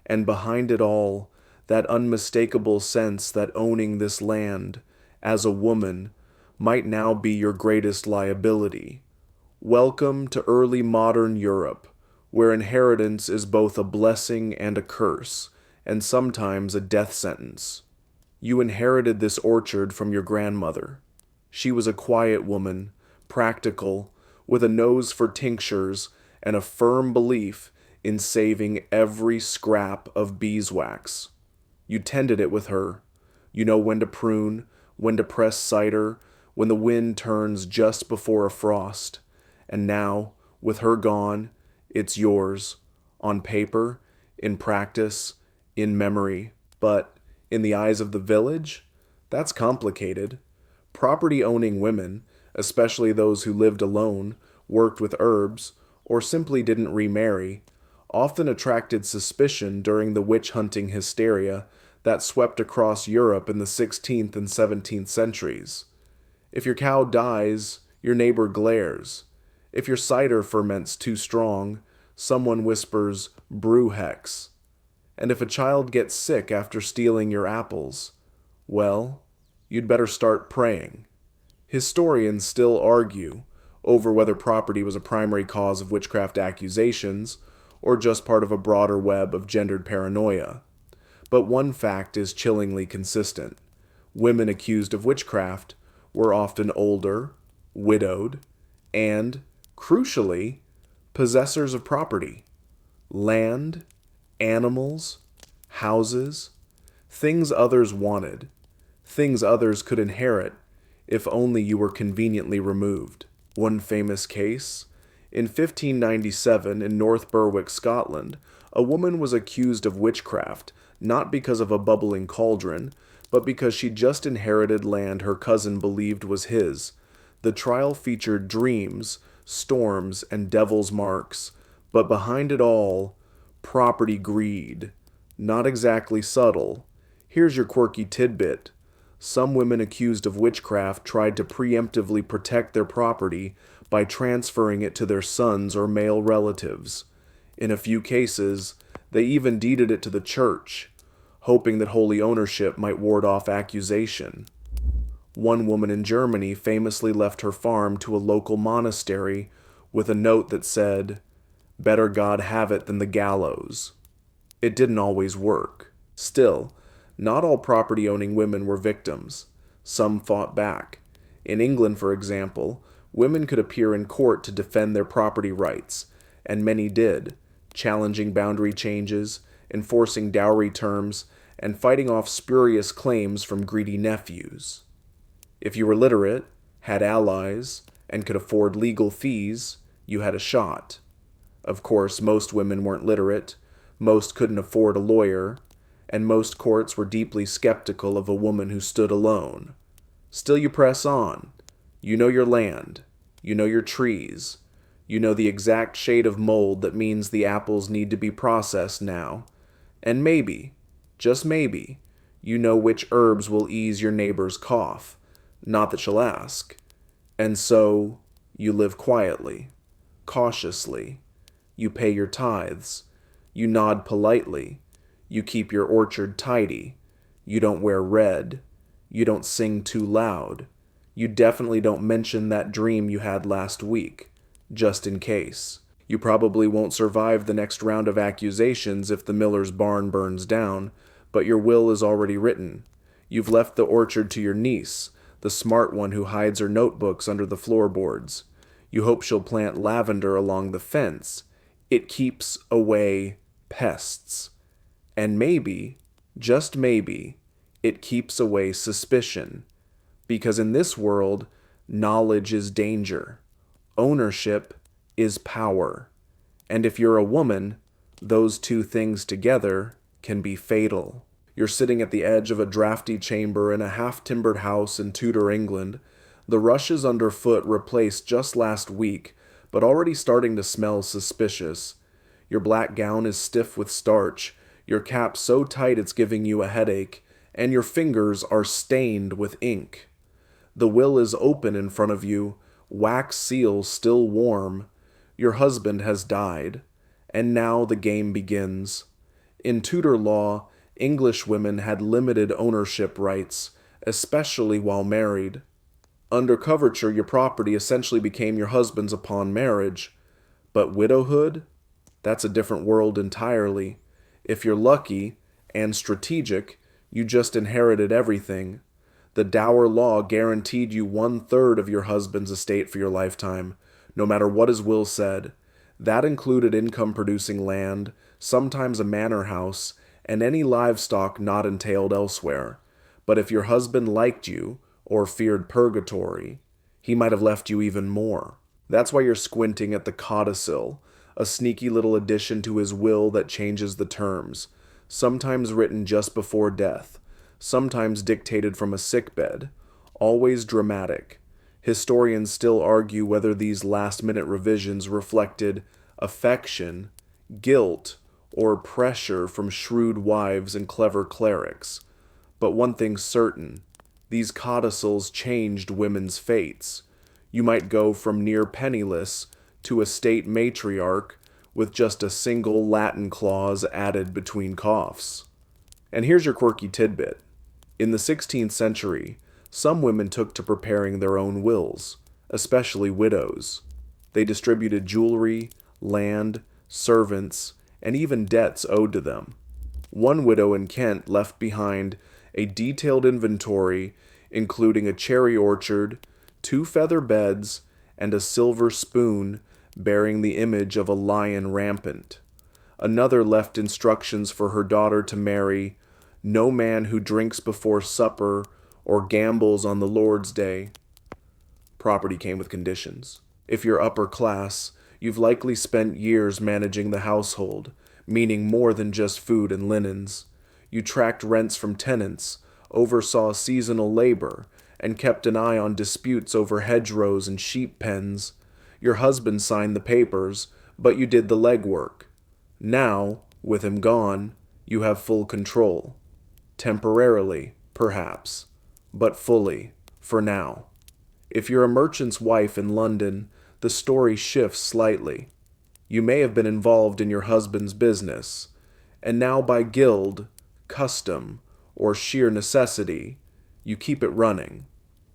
And behind it all, that unmistakable sense that owning this land, as a woman, might now be your greatest liability. Welcome to early modern Europe, where inheritance is both a blessing and a curse, and sometimes a death sentence. You inherited this orchard from your grandmother. She was a quiet woman, practical, with a nose for tinctures and a firm belief in saving every scrap of beeswax. You tended it with her. You know when to prune, when to press cider, when the wind turns just before a frost. And now, with her gone, it's yours, on paper, in practice, in memory. But, in the eyes of the village, that's complicated. Property-owning women, especially those who lived alone, worked with herbs, or simply didn't remarry, often attracted suspicion during the witch-hunting hysteria that swept across Europe in the 16th and 17th centuries. If your cow dies, your neighbor glares. If your cider ferments too strong, someone whispers, "brew hex." And if a child gets sick after stealing your apples, well, you'd better start praying. Historians still argue over whether property was a primary cause of witchcraft accusations or just part of a broader web of gendered paranoia. But one fact is chillingly consistent. Women accused of witchcraft were often older, widowed, and, crucially, possessors of property. Land, animals, houses, things others wanted, things others could inherit if only you were conveniently removed. One famous case: in 1597 in North Berwick, Scotland, a woman was accused of witchcraft, not because of a bubbling cauldron, but because she just inherited land her cousin believed was his. The trial featured dreams, storms, and devil's marks, but behind it all, property greed. Not exactly subtle. Here's your quirky tidbit. Some women accused of witchcraft tried to preemptively protect their property by transferring it to their sons or male relatives. In a few cases, they even deeded it to the church, hoping that holy ownership might ward off accusation. One woman in Germany famously left her farm to a local monastery with a note that said, "Better God have it than the gallows." It didn't always work. Still, not all property-owning women were victims. Some fought back. In England, for example, women could appear in court to defend their property rights, and many did, challenging boundary changes, enforcing dowry terms, and fighting off spurious claims from greedy nephews. If you were literate, had allies, and could afford legal fees, you had a shot. Of course, most women weren't literate, most couldn't afford a lawyer, and most courts were deeply skeptical of a woman who stood alone. Still you press on. You know your land. You know your trees. You know the exact shade of mold that means the apples need to be processed now. And maybe, just maybe, you know which herbs will ease your neighbor's cough. Not that she'll ask. And so, you live quietly, cautiously. You pay your tithes. You nod politely. You keep your orchard tidy. You don't wear red. You don't sing too loud. You definitely don't mention that dream you had last week, just in case. You probably won't survive the next round of accusations if the miller's barn burns down, but your will is already written. You've left the orchard to your niece, the smart one who hides her notebooks under the floorboards. You hope she'll plant lavender along the fence. It keeps away pests. And maybe, just maybe, it keeps away suspicion. Because in this world, knowledge is danger. Ownership is power. And if you're a woman, those two things together can be fatal. You're sitting at the edge of a drafty chamber in a half-timbered house in Tudor England. The rushes underfoot replaced just last week, but already starting to smell suspicious. Your black gown is stiff with starch, your cap so tight it's giving you a headache, and your fingers are stained with ink. The will is open in front of you, wax seal still warm. Your husband has died, and now the game begins. In Tudor law, English women had limited ownership rights, especially while married. Under coverture, your property essentially became your husband's upon marriage. But widowhood? That's a different world entirely. If you're lucky and strategic, you just inherited everything. The dower law guaranteed you 1/3 of your husband's estate for your lifetime, no matter what his will said. That included income-producing land, sometimes a manor house, and any livestock not entailed elsewhere. But if your husband liked you, or feared purgatory, he might have left you even more. That's why you're squinting at the codicil, a sneaky little addition to his will that changes the terms, sometimes written just before death, sometimes dictated from a sickbed, always dramatic. Historians still argue whether these last-minute revisions reflected affection, guilt, or pressure from shrewd wives and clever clerics. But one thing's certain, these codicils changed women's fates. You might go from near penniless to a state matriarch with just a single Latin clause added between coughs. And here's your quirky tidbit. In the 16th century, some women took to preparing their own wills, especially widows. They distributed jewelry, land, servants, and even debts owed to them. One widow in Kent left behind a detailed inventory including a cherry orchard, 2 feather beds, and a silver spoon bearing the image of a lion rampant. Another left instructions for her daughter to marry no man who drinks before supper or gambles on the Lord's Day. Property came with conditions. If you're upper class, you've likely spent years managing the household, meaning more than just food and linens. You tracked rents from tenants, oversaw seasonal labor, and kept an eye on disputes over hedgerows and sheep pens. Your husband signed the papers, but you did the legwork. Now, with him gone, you have full control. Temporarily, perhaps, but fully, for now. If you're a merchant's wife in London, the story shifts slightly. You may have been involved in your husband's business, and now by guild, custom, or sheer necessity, you keep it running.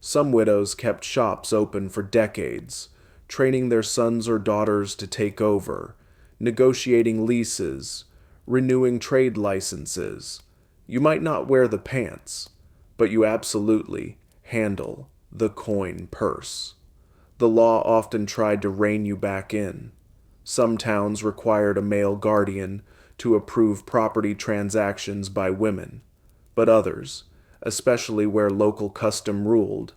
Some widows kept shops open for decades, training their sons or daughters to take over, negotiating leases, renewing trade licenses. You might not wear the pants, but you absolutely handle the coin purse. The law often tried to rein you back in. Some towns required a male guardian to approve property transactions by women, but others, especially where local custom ruled,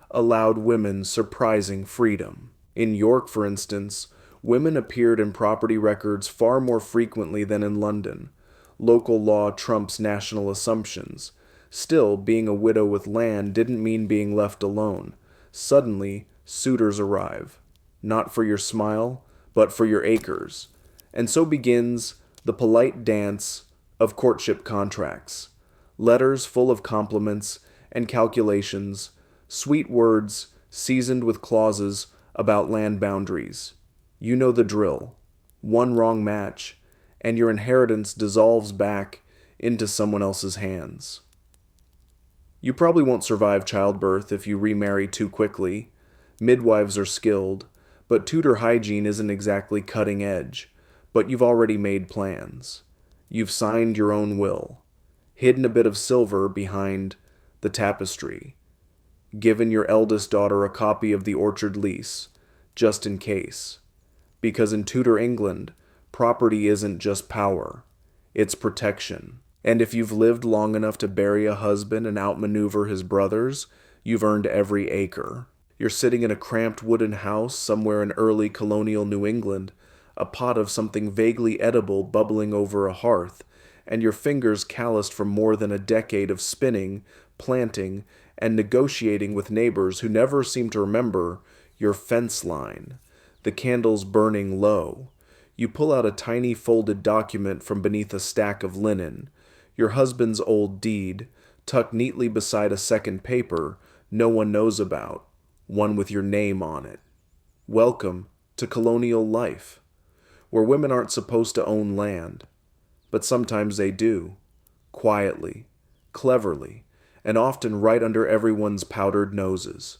allowed women surprising freedom. In York, for instance, women appeared in property records far more frequently than in London. Local law trumps national assumptions. Still, being a widow with land didn't mean being left alone. Suddenly, suitors arrive, not for your smile, but for your acres. And so begins the polite dance of courtship contracts. Letters full of compliments and calculations, sweet words seasoned with clauses about land boundaries. You know the drill. One wrong match, and your inheritance dissolves back into someone else's hands. You probably won't survive childbirth if you remarry too quickly. Midwives are skilled, but Tudor hygiene isn't exactly cutting edge. But you've already made plans. You've signed your own will, hidden a bit of silver behind the tapestry, given your eldest daughter a copy of the orchard lease, just in case. Because in Tudor England, property isn't just power, it's protection. And if you've lived long enough to bury a husband and outmaneuver his brothers, you've earned every acre. You're sitting in a cramped wooden house somewhere in early colonial New England, a pot of something vaguely edible bubbling over a hearth, and your fingers calloused from more than a decade of spinning, planting, and negotiating with neighbors who never seem to remember your fence line. The candles burning low. You pull out a tiny folded document from beneath a stack of linen, your husband's old deed, tucked neatly beside a second paper no one knows about, one with your name on it. Welcome to colonial life, where women aren't supposed to own land, but sometimes they do, quietly, cleverly, and often right under everyone's powdered noses.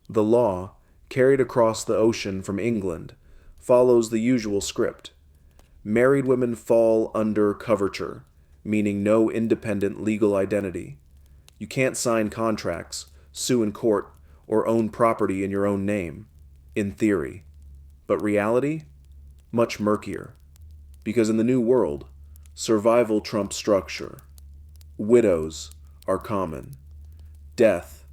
The law, carried across the ocean from England, follows the usual script. Married women fall under coverture, meaning no independent legal identity. You can't sign contracts, sue in court, or own property in your own name, in theory. But reality? Much murkier. Because in the New World, survival trumps structure. Widows are common. Death,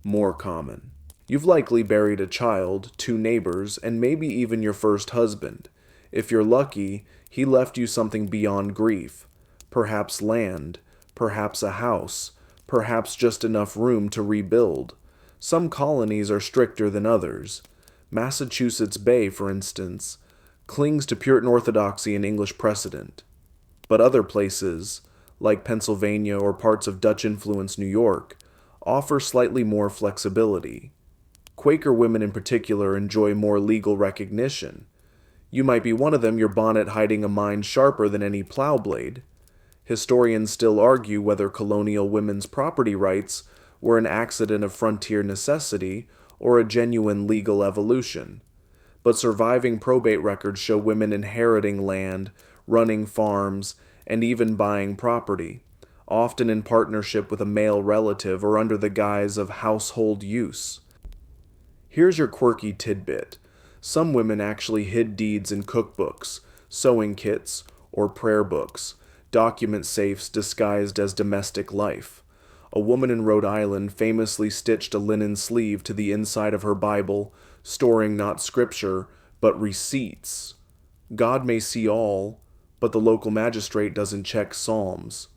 more common. You've likely buried a child, two neighbors, and maybe even your first husband. If you're lucky, he left you something beyond grief. Perhaps land, perhaps a house, perhaps just enough room to rebuild. Some colonies are stricter than others. Massachusetts Bay, for instance, clings to Puritan orthodoxy and English precedent. But other places, like Pennsylvania or parts of Dutch-influenced New York, offer slightly more flexibility. Quaker women in particular enjoy more legal recognition. You might be one of them, your bonnet hiding a mind sharper than any plow blade. Historians still argue whether colonial women's property rights were an accident of frontier necessity or a genuine legal evolution. But surviving probate records show women inheriting land, running farms, and even buying property, often in partnership with a male relative or under the guise of household use. Here's your quirky tidbit. Some women actually hid deeds in cookbooks, sewing kits, or prayer books, document safes disguised as domestic life. A woman in Rhode Island famously stitched a linen sleeve to the inside of her Bible, storing not scripture, but receipts. God may see all, but the local magistrate doesn't check psalms.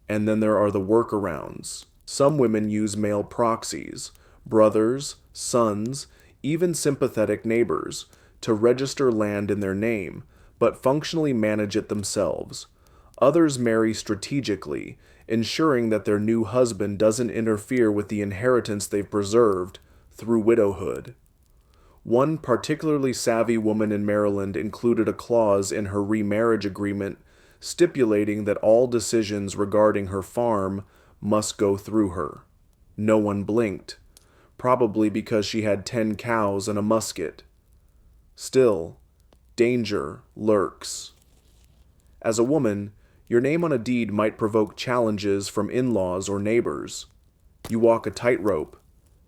And then there are the workarounds. Some women use male proxies, brothers, sons, even sympathetic neighbors, to register land in their name, but functionally manage it themselves. Others marry strategically, ensuring that their new husband doesn't interfere with the inheritance they've preserved through widowhood. One particularly savvy woman in Maryland included a clause in her remarriage agreement stipulating that all decisions regarding her farm must go through her. No one blinked, probably because she had 10 cows and a musket. Still, danger lurks. As a woman, your name on a deed might provoke challenges from in-laws or neighbors. You walk a tightrope,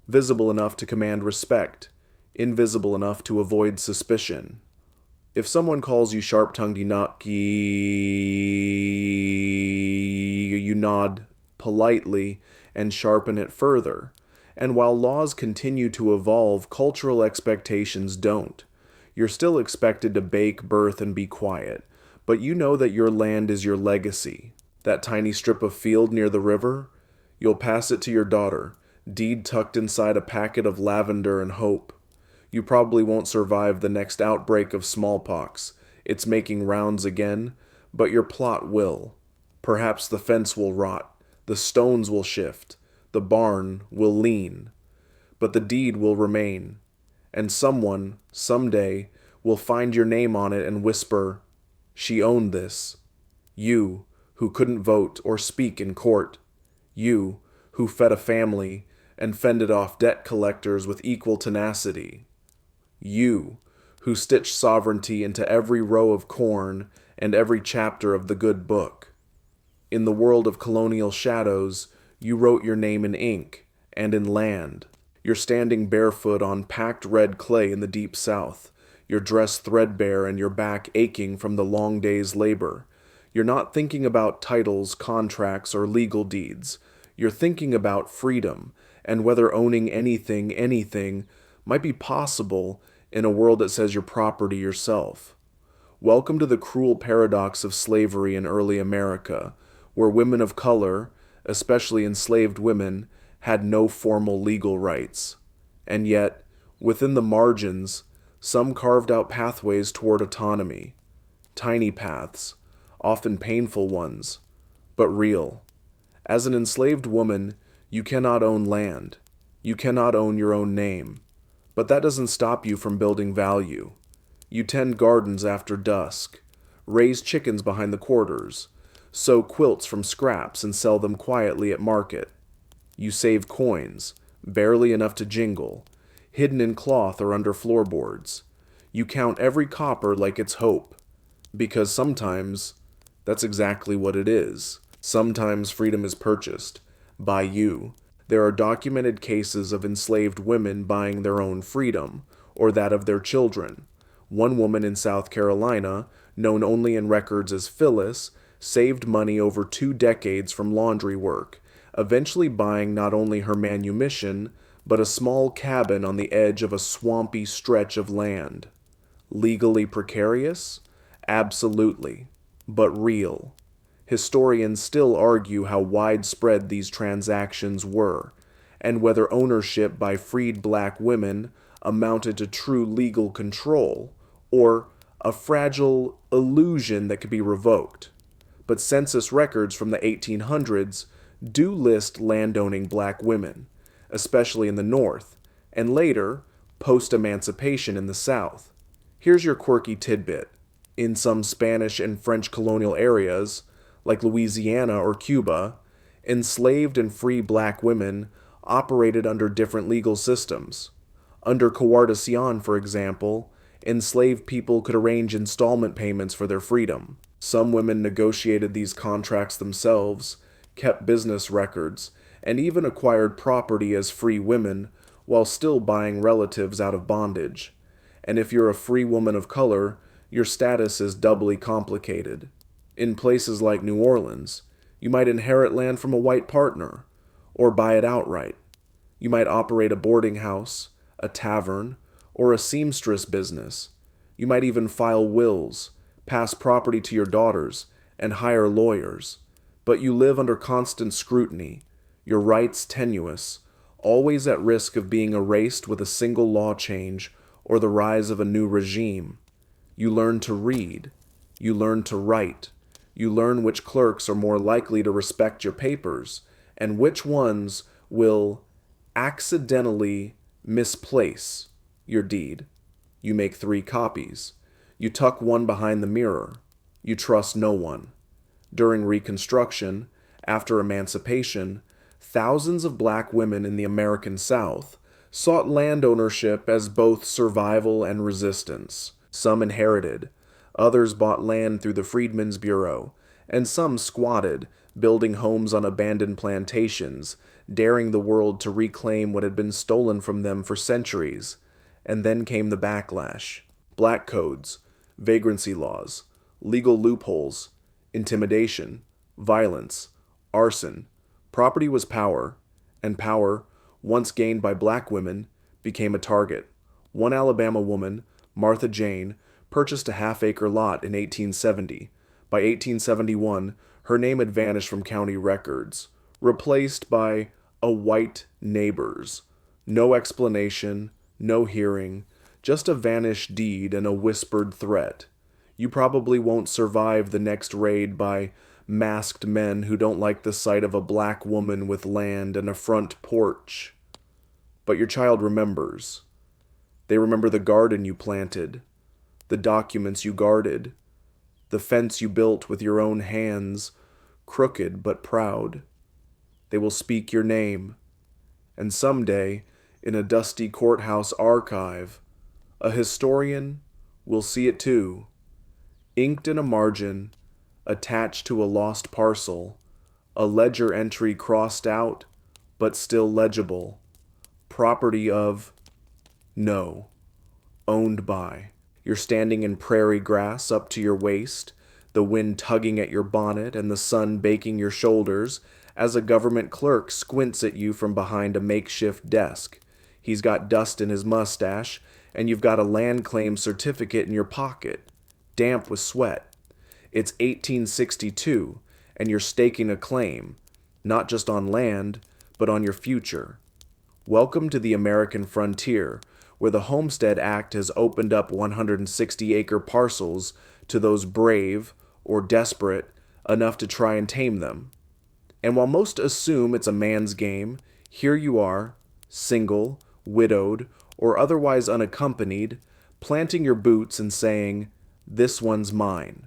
visible enough to command respect, invisible enough to avoid suspicion. If someone calls you sharp-tongued you nod politely and sharpen it further. And while laws continue to evolve, cultural expectations don't. You're still expected to bake, birth, and be quiet. But you know that your land is your legacy. That tiny strip of field near the river, you'll pass it to your daughter, deed tucked inside a packet of lavender and hope. You probably won't survive the next outbreak of smallpox. It's making rounds again, but your plot will. Perhaps the fence will rot, the stones will shift, the barn will lean, but the deed will remain. And someone, someday, will find your name on it and whisper, "She owned this." You, who couldn't vote or speak in court. You, who fed a family and fended off debt collectors with equal tenacity. You, who stitched sovereignty into every row of corn and every chapter of the good book. In the world of colonial shadows, you wrote your name in ink and in land. You're standing barefoot on packed red clay in the deep south, your dress threadbare and your back aching from the long day's labor. You're not thinking about titles, contracts, or legal deeds. You're thinking about freedom and whether owning anything, might be possible in a world that says you're property yourself. Welcome to the cruel paradox of slavery in early America, where women of color, especially enslaved women, had no formal legal rights. And yet, within the margins, some carved out pathways toward autonomy. Tiny paths, often painful ones, but real. As an enslaved woman, you cannot own land. You cannot own your own name. But that doesn't stop you from building value. You tend gardens after dusk, raise chickens behind the quarters, sew quilts from scraps and sell them quietly at market. You save coins, barely enough to jingle, hidden in cloth or under floorboards. You count every copper like it's hope, because sometimes that's exactly what it is. Sometimes freedom is purchased by you. There are documented cases of enslaved women buying their own freedom, or that of their children. One woman in South Carolina, known only in records as Phyllis, saved money over 2 decades from laundry work, eventually buying not only her manumission, but a small cabin on the edge of a swampy stretch of land. Legally precarious? Absolutely, but real. Historians still argue how widespread these transactions were, and whether ownership by freed black women amounted to true legal control, or a fragile illusion that could be revoked. But census records from the 1800s do list landowning black women, especially in the North, and later, post-emancipation in the South. Here's your quirky tidbit. In some Spanish and French colonial areas, like Louisiana or Cuba, enslaved and free black women operated under different legal systems. Under coartación, for example, enslaved people could arrange installment payments for their freedom. Some women negotiated these contracts themselves, kept business records, and even acquired property as free women while still buying relatives out of bondage. And if you're a free woman of color, your status is doubly complicated. In places like New Orleans, you might inherit land from a white partner, or buy it outright. You might operate a boarding house, a tavern, or a seamstress business. You might even file wills, pass property to your daughters, and hire lawyers. But you live under constant scrutiny, your rights tenuous, always at risk of being erased with a single law change or the rise of a new regime. You learn to read. You learn to write. You learn which clerks are more likely to respect your papers, and which ones will accidentally misplace your deed. You make 3 copies. You tuck one behind the mirror. You trust no one. During Reconstruction, after emancipation, thousands of black women in the American South sought land ownership as both survival and resistance. Some inherited, others bought land through the Freedmen's Bureau, and some squatted, building homes on abandoned plantations, daring the world to reclaim what had been stolen from them for centuries. And then came the backlash. Black codes, vagrancy laws, legal loopholes, intimidation, violence, arson. Property was power, and power, once gained by black women, became a target. One Alabama woman, Martha Jane, purchased a half-acre lot in 1870. By 1871, her name had vanished from county records, replaced by a white neighbor's. No explanation, no hearing, just a vanished deed and a whispered threat. You probably won't survive the next raid by masked men who don't like the sight of a black woman with land and a front porch. But your child remembers. They remember the garden you planted, the documents you guarded, the fence you built with your own hands, crooked but proud. They will speak your name, and someday, in a dusty courthouse archive, a historian will see it too, inked in a margin, attached to a lost parcel, a ledger entry crossed out, but still legible. Property of, no, owned by. You're standing in prairie grass up to your waist, the wind tugging at your bonnet and the sun baking your shoulders as a government clerk squints at you from behind a makeshift desk. He's got dust in his mustache, and you've got a land claim certificate in your pocket, damp with sweat. It's 1862, and you're staking a claim, not just on land, but on your future. Welcome to the American frontier, where the Homestead Act has opened up 160-acre parcels to those brave or desperate enough to try and tame them. And while most assume it's a man's game, here you are, single, widowed, or otherwise unaccompanied, planting your boots and saying, "This one's mine."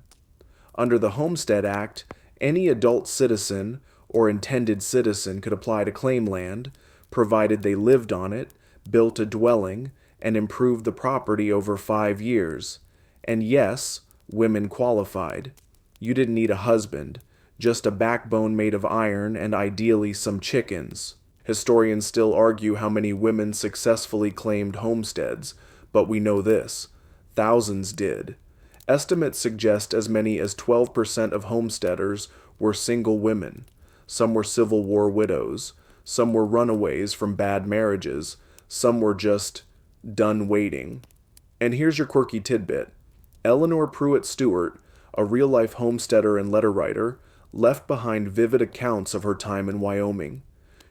Under the Homestead Act, any adult citizen or intended citizen could apply to claim land, provided they lived on it, built a dwelling, and improved the property over 5 years. And yes, women qualified. You didn't need a husband, just a backbone made of iron and ideally some chickens. Historians still argue how many women successfully claimed homesteads, but we know this: thousands did. Estimates suggest as many as 12% of homesteaders were single women. Some were Civil War widows. Some were runaways from bad marriages. Some were just done waiting. And here's your quirky tidbit. Eleanor Pruitt Stewart, a real-life homesteader and letter writer, left behind vivid accounts of her time in Wyoming.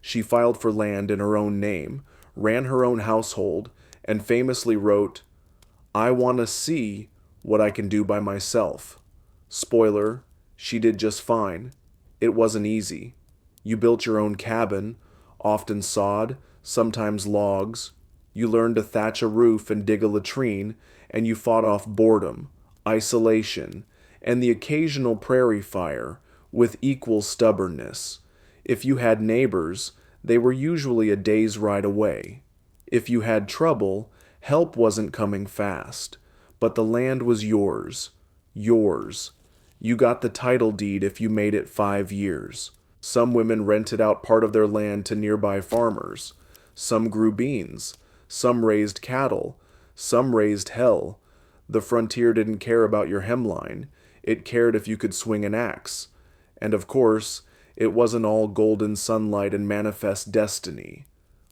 She filed for land in her own name, ran her own household, and famously wrote, "I want to see what I can do by myself." Spoiler, she did just fine. It wasn't easy. You built your own cabin, often sod, sometimes logs. You learned to thatch a roof and dig a latrine, and you fought off boredom, isolation, and the occasional prairie fire with equal stubbornness. If you had neighbors, they were usually a day's ride away. If you had trouble, help wasn't coming fast. But the land was yours. Yours. You got the title deed if you made it 5 years. Some women rented out part of their land to nearby farmers. Some grew beans. Some raised cattle. Some raised hell. The frontier didn't care about your hemline. It cared if you could swing an axe. And of course, it wasn't all golden sunlight and manifest destiny.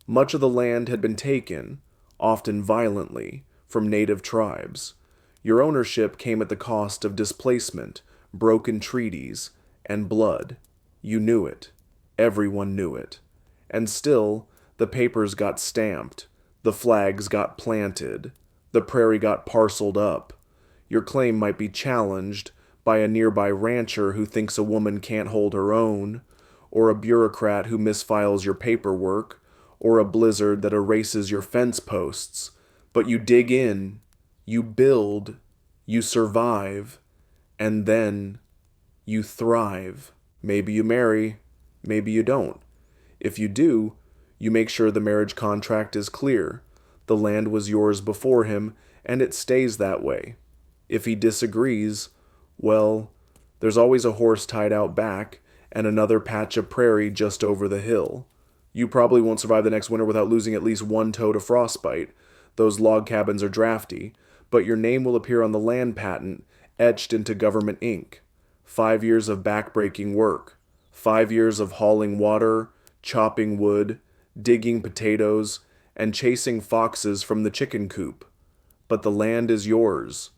Much of the land had been taken, often violently, from native tribes. Your ownership came at the cost of displacement, broken treaties, and blood. You knew it. Everyone knew it. And still, the papers got stamped. The flags got planted. The prairie got parceled up. Your claim might be challenged by a nearby rancher who thinks a woman can't hold her own, or a bureaucrat who misfiles your paperwork, or a blizzard that erases your fence posts. But you dig in, you build, you survive, and then you thrive. Maybe you marry, maybe you don't. If you do, you make sure the marriage contract is clear. The land was yours before him, and it stays that way. If he disagrees, well, there's always a horse tied out back, and another patch of prairie just over the hill. You probably won't survive the next winter without losing at least one toe to frostbite. Those log cabins are drafty, but your name will appear on the land patent, etched into government ink. 5 years of backbreaking work. 5 years of hauling water, chopping wood, digging potatoes, and chasing foxes from the chicken coop. But the land is yours.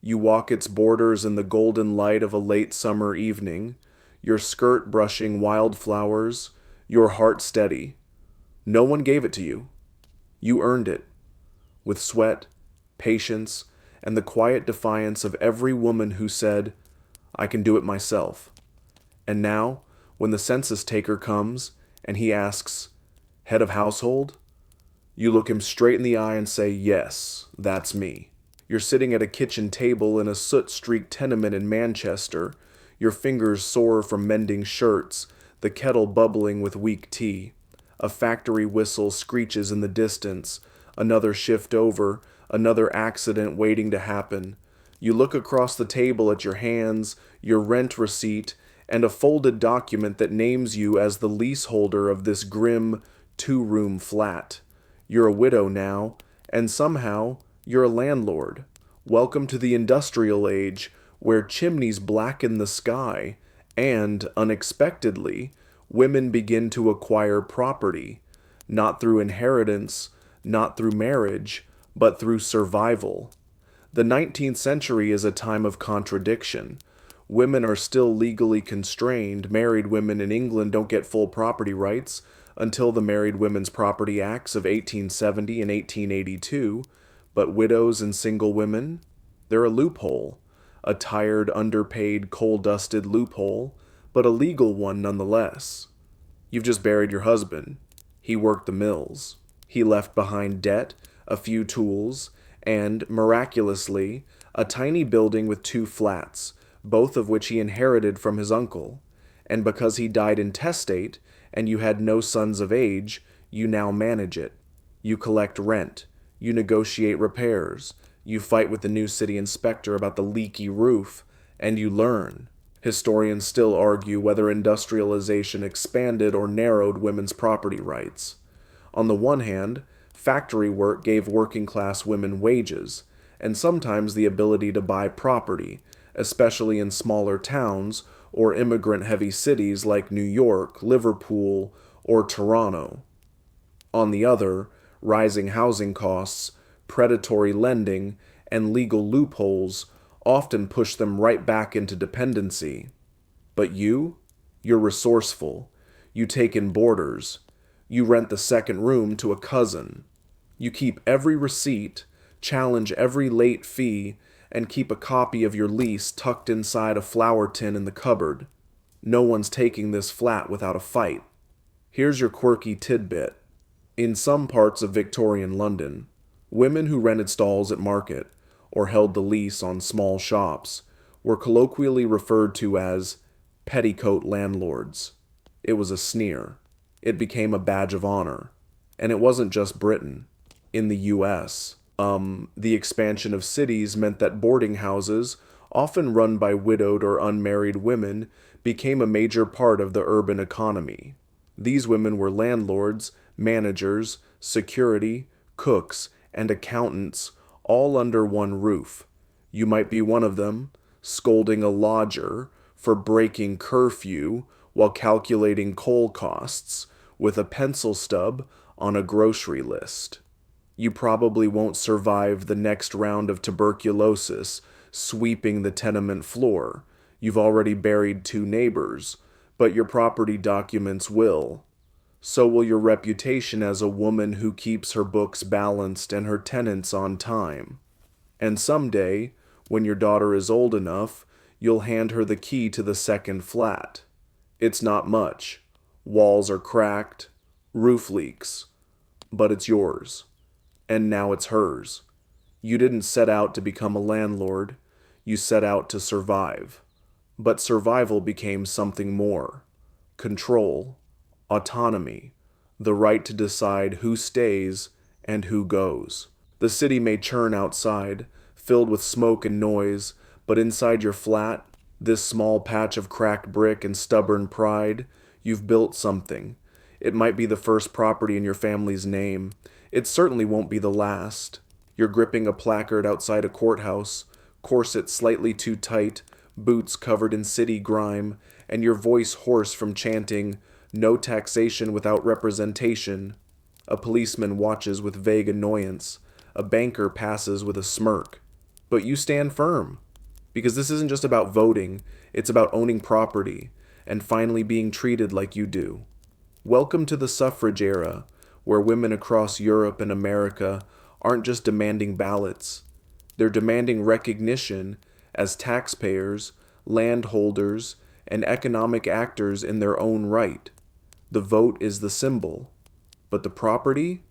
You walk its borders in the golden light of a late summer evening, your skirt brushing wildflowers, your heart steady. No one gave it to you. You earned it. With sweat, patience, and the quiet defiance of every woman who said, "I can do it myself." And now, when the census taker comes and he asks, "Head of household?" you look him straight in the eye and say, "Yes, that's me." You're sitting at a kitchen table in a soot-streaked tenement in Manchester, your fingers sore from mending shirts, the kettle bubbling with weak tea. A factory whistle screeches in the distance, another shift over, another accident waiting to happen. You look across the table at your hands, your rent receipt, and a folded document that names you as the leaseholder of this grim 2-room flat. You're a widow now, and somehow you're a landlord. Welcome to the industrial age, where chimneys blacken the sky, and, unexpectedly, women begin to acquire property, not through inheritance, not through marriage, but through survival. The 19th century is a time of contradiction. Women are still legally constrained. Married women in England don't get full property rights until the Married Women's Property Acts of 1870 and 1882, but widows and single women, they're a loophole. A tired, underpaid, coal-dusted loophole, but a legal one nonetheless. You've just buried your husband. He worked the mills. He left behind debt, a few tools, and, miraculously, a tiny building with 2 flats, both of which he inherited from his uncle. And because he died intestate, and you had no sons of age, you now manage it. You collect rent. You negotiate repairs. You fight with the new city inspector about the leaky roof, and you learn. Historians still argue whether industrialization expanded or narrowed women's property rights. On the one hand, factory work gave working-class women wages, and sometimes the ability to buy property, especially in smaller towns or immigrant-heavy cities like New York, Liverpool, or Toronto. On the other, rising housing costs, predatory lending, and legal loopholes often push them right back into dependency. But you're resourceful. You take in boarders. You rent the second room to a cousin. You keep every receipt, challenge every late fee, and keep a copy of your lease tucked inside a flour tin in the cupboard. No one's taking this flat without a fight. Here's your quirky tidbit. In some parts of Victorian London, women who rented stalls at market or held the lease on small shops were colloquially referred to as petticoat landlords. It was a sneer. It became a badge of honor. And it wasn't just Britain. In the US, the expansion of cities meant that boarding houses, often run by widowed or unmarried women, became a major part of the urban economy. These women were landlords, managers, security, cooks, and accountants, all under one roof. You might be one of them, scolding a lodger for breaking curfew while calculating coal costs with a pencil stub on a grocery list. You probably won't survive the next round of tuberculosis sweeping the tenement floor. You've already buried 2 neighbors, but your property documents will. So will your reputation as a woman who keeps her books balanced and her tenants on time. And someday, when your daughter is old enough, you'll hand her the key to the second flat. It's not much. Walls are cracked, roof leaks, but it's yours. And now it's hers. You didn't set out to become a landlord. You set out to survive. But survival became something more. Control. Autonomy, the right to decide who stays and who goes. The city may churn outside, filled with smoke and noise, but inside your flat, this small patch of cracked brick and stubborn pride, you've built something. It might be the first property in your family's name. It certainly won't be the last. You're gripping a placard outside a courthouse, corset slightly too tight, boots covered in city grime, and your voice hoarse from chanting, "No taxation without representation." A policeman watches with vague annoyance. A banker passes with a smirk. But you stand firm. Because this isn't just about voting, it's about owning property, and finally being treated like you do. Welcome to the suffrage era, where women across Europe and America aren't just demanding ballots. They're demanding recognition as taxpayers, landholders, and economic actors in their own right. The vote is the symbol, but the property?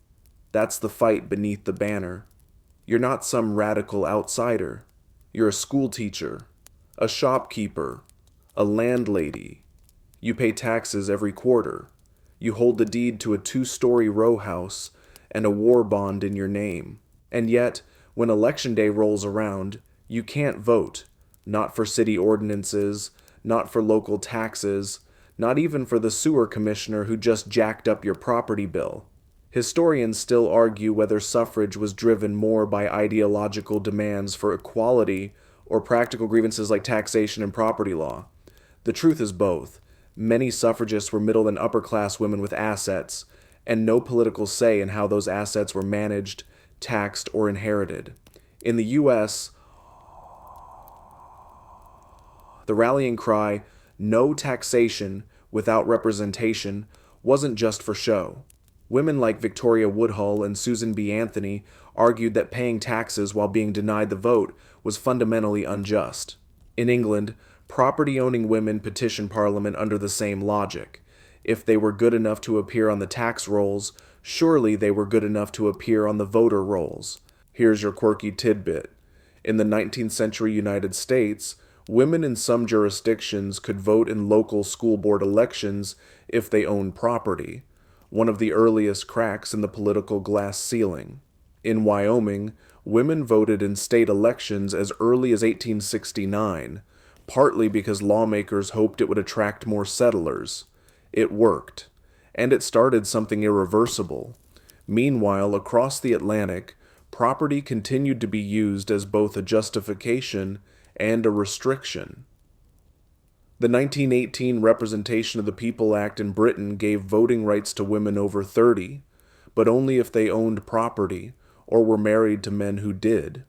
That's the fight beneath the banner. You're not some radical outsider. You're a school teacher, a shopkeeper, a landlady. You pay taxes every quarter. You hold the deed to a 2-story row house and a war bond in your name. And yet, when election day rolls around, you can't vote. Not for city ordinances, not for local taxes, not even for the sewer commissioner who just jacked up your property bill. Historians still argue whether suffrage was driven more by ideological demands for equality or practical grievances like taxation and property law. The truth is both. Many suffragists were middle and upper class women with assets, and no political say in how those assets were managed, taxed, or inherited. In the US, the rallying cry, "No taxation without representation," wasn't just for show. Women like Victoria Woodhull and Susan B. Anthony argued that paying taxes while being denied the vote was fundamentally unjust. In England, property-owning women petitioned Parliament under the same logic. If they were good enough to appear on the tax rolls, surely they were good enough to appear on the voter rolls. Here's your quirky tidbit. In the 19th century United States, women in some jurisdictions could vote in local school board elections if they owned property, one of the earliest cracks in the political glass ceiling. In Wyoming, women voted in state elections as early as 1869, partly because lawmakers hoped it would attract more settlers. It worked, and it started something irreversible. Meanwhile, across the Atlantic, property continued to be used as both a justification and a restriction. The 1918 Representation of the People Act in Britain gave voting rights to women over 30, but only if they owned property or were married to men who did.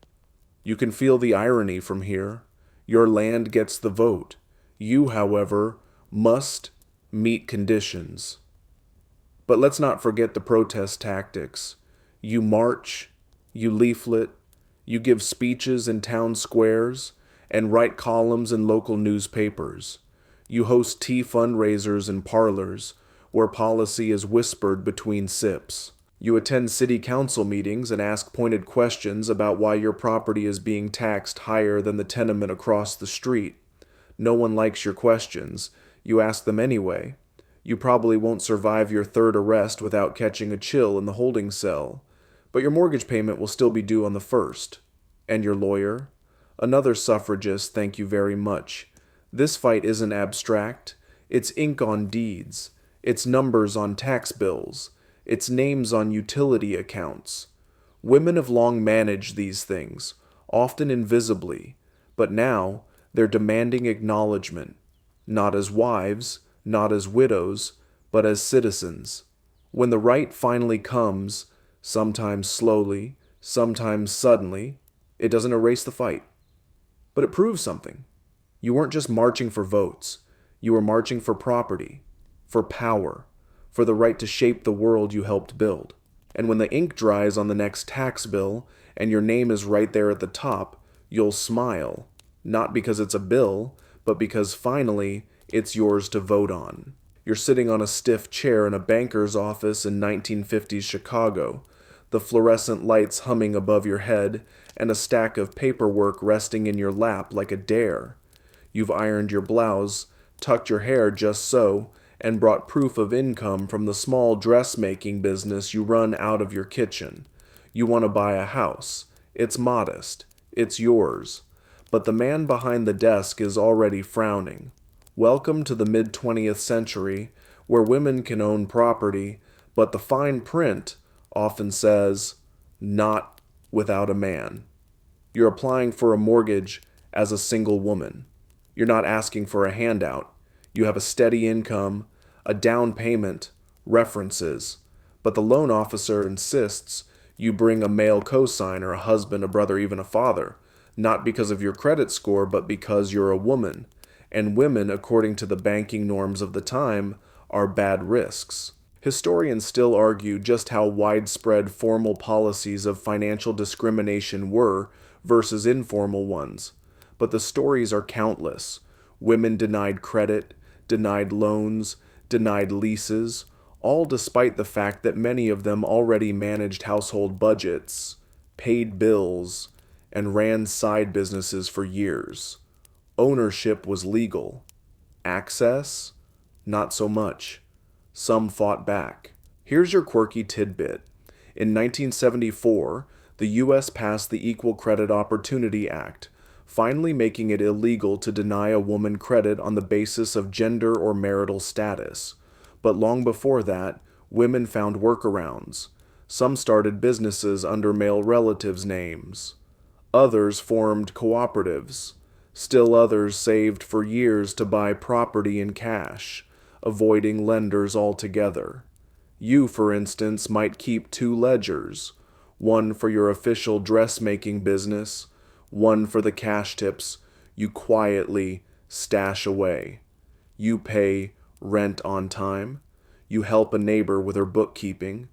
You can feel the irony from here. Your land gets the vote. You, however, must meet conditions. But let's not forget the protest tactics. You march, you leaflet, you give speeches in town squares, and write columns in local newspapers. You host tea fundraisers in parlors, where policy is whispered between sips. You attend city council meetings and ask pointed questions about why your property is being taxed higher than the tenement across the street. No one likes your questions. You ask them anyway. You probably won't survive your third arrest without catching a chill in the holding cell, but your mortgage payment will still be due on the first. And your lawyer? Another suffragist, thank you very much. This fight isn't abstract. It's ink on deeds. It's numbers on tax bills. It's names on utility accounts. Women have long managed these things, often invisibly, but now they're demanding acknowledgement, not as wives, not as widows, but as citizens. When the right finally comes, sometimes slowly, sometimes suddenly, it doesn't erase the fight, but it proves something. You weren't just marching for votes. You were marching for property, for power, for the right to shape the world you helped build. And when the ink dries on the next tax bill and your name is right there at the top, you'll smile, not because it's a bill, but because finally it's yours to vote on. You're sitting on a stiff chair in a banker's office in 1950s Chicago, the fluorescent lights humming above your head, and a stack of paperwork resting in your lap like a dare. You've ironed your blouse, tucked your hair just so, and brought proof of income from the small dressmaking business you run out of your kitchen. You want to buy a house. It's modest. It's yours. But the man behind the desk is already frowning. Welcome to the mid-20th century, where women can own property, but the fine print often says, "Not without a man." You're applying for a mortgage as a single woman. You're not asking for a handout. You have a steady income, a down payment, references, but the loan officer insists you bring a male cosigner, a husband, a brother, even a father, not because of your credit score, but because you're a woman, and women, according to the banking norms of the time, are bad risks. Historians still argue just how widespread formal policies of financial discrimination were versus informal ones, but the stories are countless. Women denied credit, denied loans, denied leases, all despite the fact that many of them already managed household budgets, paid bills, and ran side businesses for years. Ownership was legal. Access? Not so much. Some fought back. Here's your quirky tidbit. In 1974, the U.S. passed the Equal Credit Opportunity Act, finally making it illegal to deny a woman credit on the basis of gender or marital status. But long before that, women found workarounds. Some started businesses under male relatives' names. Others formed cooperatives. Still others saved for years to buy property in cash, avoiding lenders altogether. You, for instance, might keep two ledgers, one for your official dressmaking business, one for the cash tips you quietly stash away. You pay rent on time. You help a neighbor with her bookkeeping.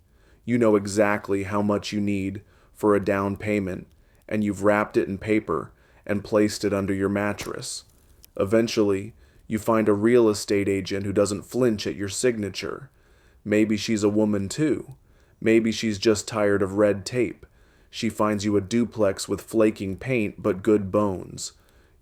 You know exactly how much you need for a down payment, and you've wrapped it in paper and placed it under your mattress. Eventually, you find a real estate agent who doesn't flinch at your signature. Maybe she's a woman too. Maybe she's just tired of red tape. She finds you a duplex with flaking paint but good bones.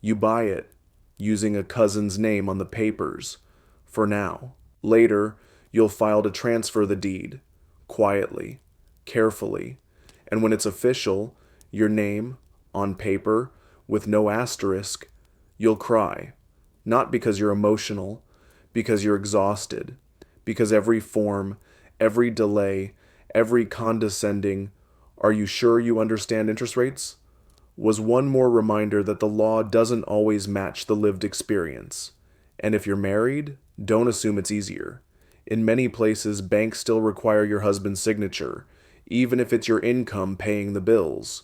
You buy it, using a cousin's name on the papers. For now. Later, you'll file to transfer the deed. Quietly. Carefully. And when it's official, your name, on paper, with no asterisk, you'll cry. Not because you're emotional, because you're exhausted. Because every form, every delay, every condescending, "Are you sure you understand interest rates?" was one more reminder that the law doesn't always match the lived experience. And if you're married, don't assume it's easier. In many places, banks still require your husband's signature, even if it's your income paying the bills.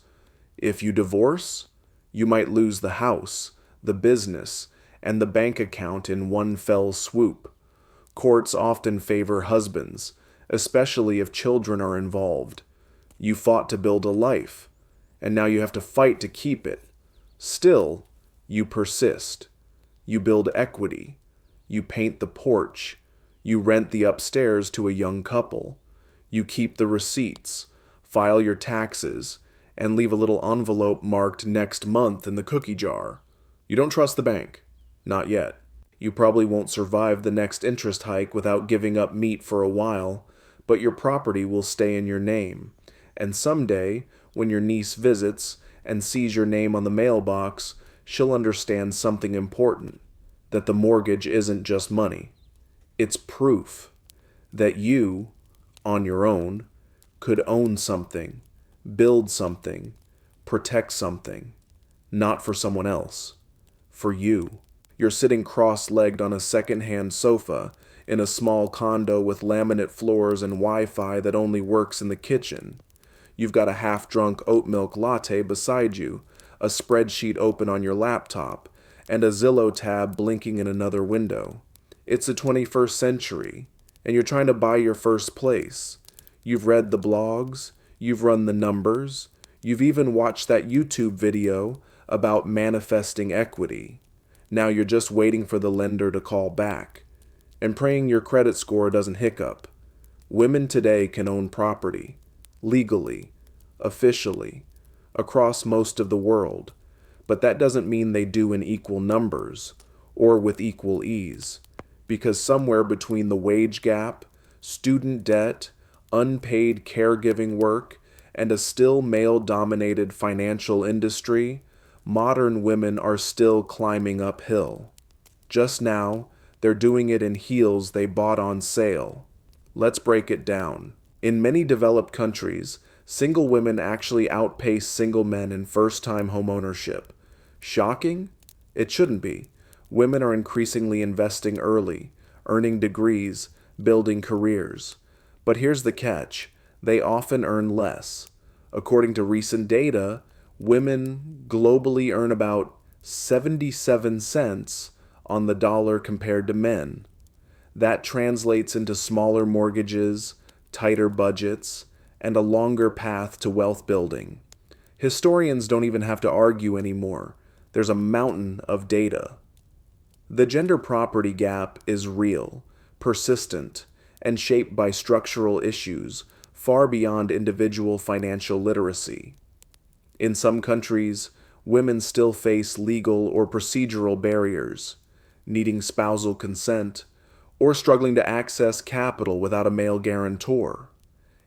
If you divorce, you might lose the house, the business, and the bank account in one fell swoop. Courts often favor husbands, especially if children are involved. You fought to build a life, and now you have to fight to keep it. Still, you persist. You build equity. You paint the porch. You rent the upstairs to a young couple. You keep the receipts, file your taxes, and leave a little envelope marked "next month" in the cookie jar. You don't trust the bank. Not yet. You probably won't survive the next interest hike without giving up meat for a while, but your property will stay in your name. And someday, when your niece visits and sees your name on the mailbox, she'll understand something important, that the mortgage isn't just money. It's proof that you, on your own, could own something, build something, protect something, not for someone else, for you. You're sitting cross-legged on a second-hand sofa in a small condo with laminate floors and Wi-Fi that only works in the kitchen. You've got a half-drunk oat milk latte beside you, a spreadsheet open on your laptop, and a Zillow tab blinking in another window. It's the 21st century, and you're trying to buy your first place. You've read the blogs, you've run the numbers, you've even watched that YouTube video about manifesting equity. Now you're just waiting for the lender to call back, and praying your credit score doesn't hiccup. Women today can own property, legally, officially, across most of the world, but that doesn't mean they do in equal numbers, or with equal ease, because somewhere between the wage gap, student debt, unpaid caregiving work, and a still male-dominated financial industry, modern women are still climbing uphill. Just now, they're doing it in heels they bought on sale. Let's break it down. In many developed countries, single women actually outpace single men in first-time homeownership. Shocking? It shouldn't be. Women are increasingly investing early, earning degrees, building careers. But here's the catch. They often earn less. According to recent data, women globally earn about 77 cents on the dollar compared to men. That translates into smaller mortgages, tighter budgets, and a longer path to wealth building. Historians don't even have to argue anymore. There's a mountain of data. The gender property gap is real, persistent, and shaped by structural issues far beyond individual financial literacy. In some countries, women still face legal or procedural barriers, needing spousal consent, or struggling to access capital without a male guarantor.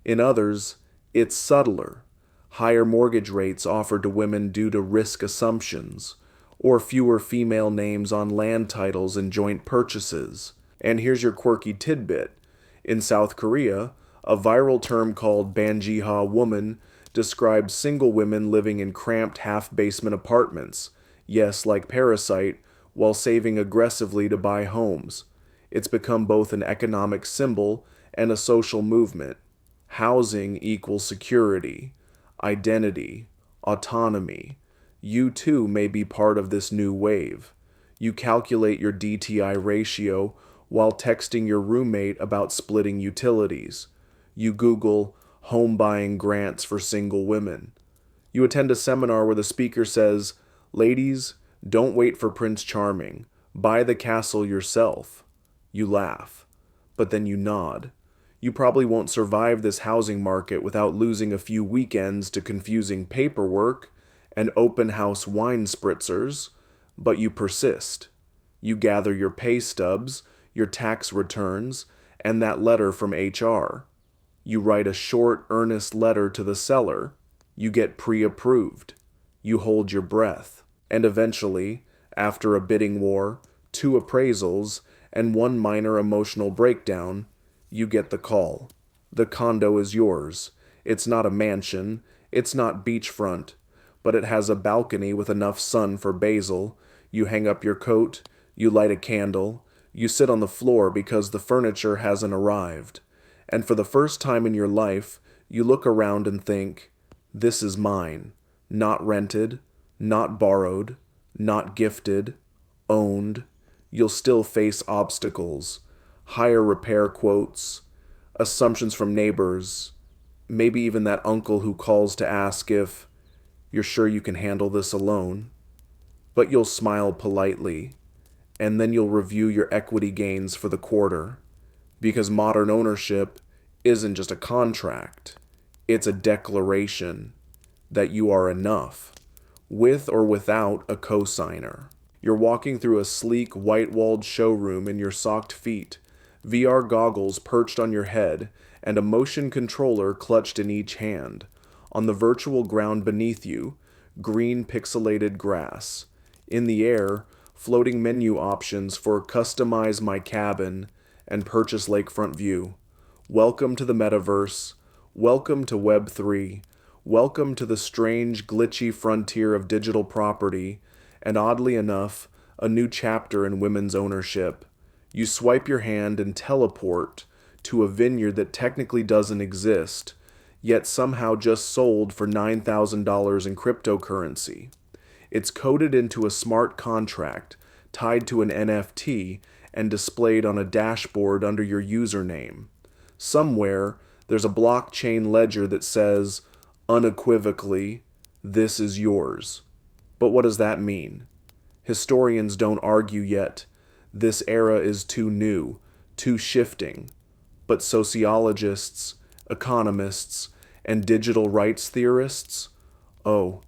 In others, it's subtler, higher mortgage rates offered to women due to risk assumptions, or fewer female names on land titles and joint purchases. And here's your quirky tidbit. In South Korea, a viral term called banjiha woman describes single women living in cramped half-basement apartments, yes, like Parasite, while saving aggressively to buy homes. It's become both an economic symbol and a social movement. Housing equals security, identity, autonomy. You too may be part of this new wave. You calculate your DTI ratio while texting your roommate about splitting utilities. You Google home buying grants for single women. You attend a seminar where the speaker says, "Ladies, don't wait for Prince Charming. Buy the castle yourself." You laugh, but then you nod. You probably won't survive this housing market without losing a few weekends to confusing paperwork and open house wine spritzers, but you persist. You gather your pay stubs, your tax returns, and that letter from HR. You write a short, earnest letter to the seller. You get pre-approved. You hold your breath. And eventually, after a bidding war, 2 appraisals, and 1 minor emotional breakdown, you get the call. The condo is yours. It's not a mansion. It's not beachfront. But it has a balcony with enough sun for basil. You hang up your coat. You light a candle. You sit on the floor because the furniture hasn't arrived. And for the first time in your life, you look around and think, this is mine. Not rented, not borrowed, not gifted, owned. You'll still face obstacles, higher repair quotes, assumptions from neighbors, maybe even that uncle who calls to ask if you're sure you can handle this alone. But you'll smile politely, and then you'll review your equity gains for the quarter. Because modern ownership isn't just a contract, it's a declaration that you are enough, with or without a cosigner. You're walking through a sleek, white-walled showroom in your socked feet, VR goggles perched on your head, and a motion controller clutched in each hand. On the virtual ground beneath you, green pixelated grass. In the air, floating menu options for Customize My Cabin and Purchase Lakefront View. Welcome to the metaverse. Welcome to Web3. Welcome to the strange, glitchy frontier of digital property, and oddly enough, a new chapter in women's ownership. You swipe your hand and teleport to a vineyard that technically doesn't exist, yet somehow just sold for $9,000 in cryptocurrency. It's coded into a smart contract, tied to an NFT, and displayed on a dashboard under your username. Somewhere, there's a blockchain ledger that says, unequivocally, this is yours. But what does that mean? Historians don't argue yet. This era is too new, too shifting. But sociologists, economists, and digital rights theorists, oh,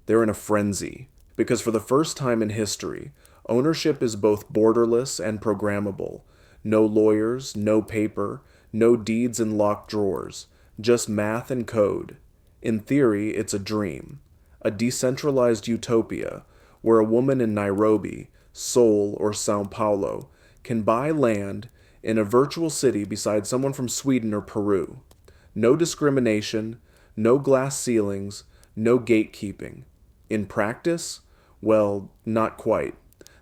they're in a frenzy. Because for the first time in history, ownership is both borderless and programmable. No lawyers, no paper, no deeds in locked drawers, just math and code. In theory, it's a dream. A decentralized utopia where a woman in Nairobi, Seoul, or Sao Paulo can buy land in a virtual city beside someone from Sweden or Peru. No discrimination, no glass ceilings, no gatekeeping. In practice? Well, not quite.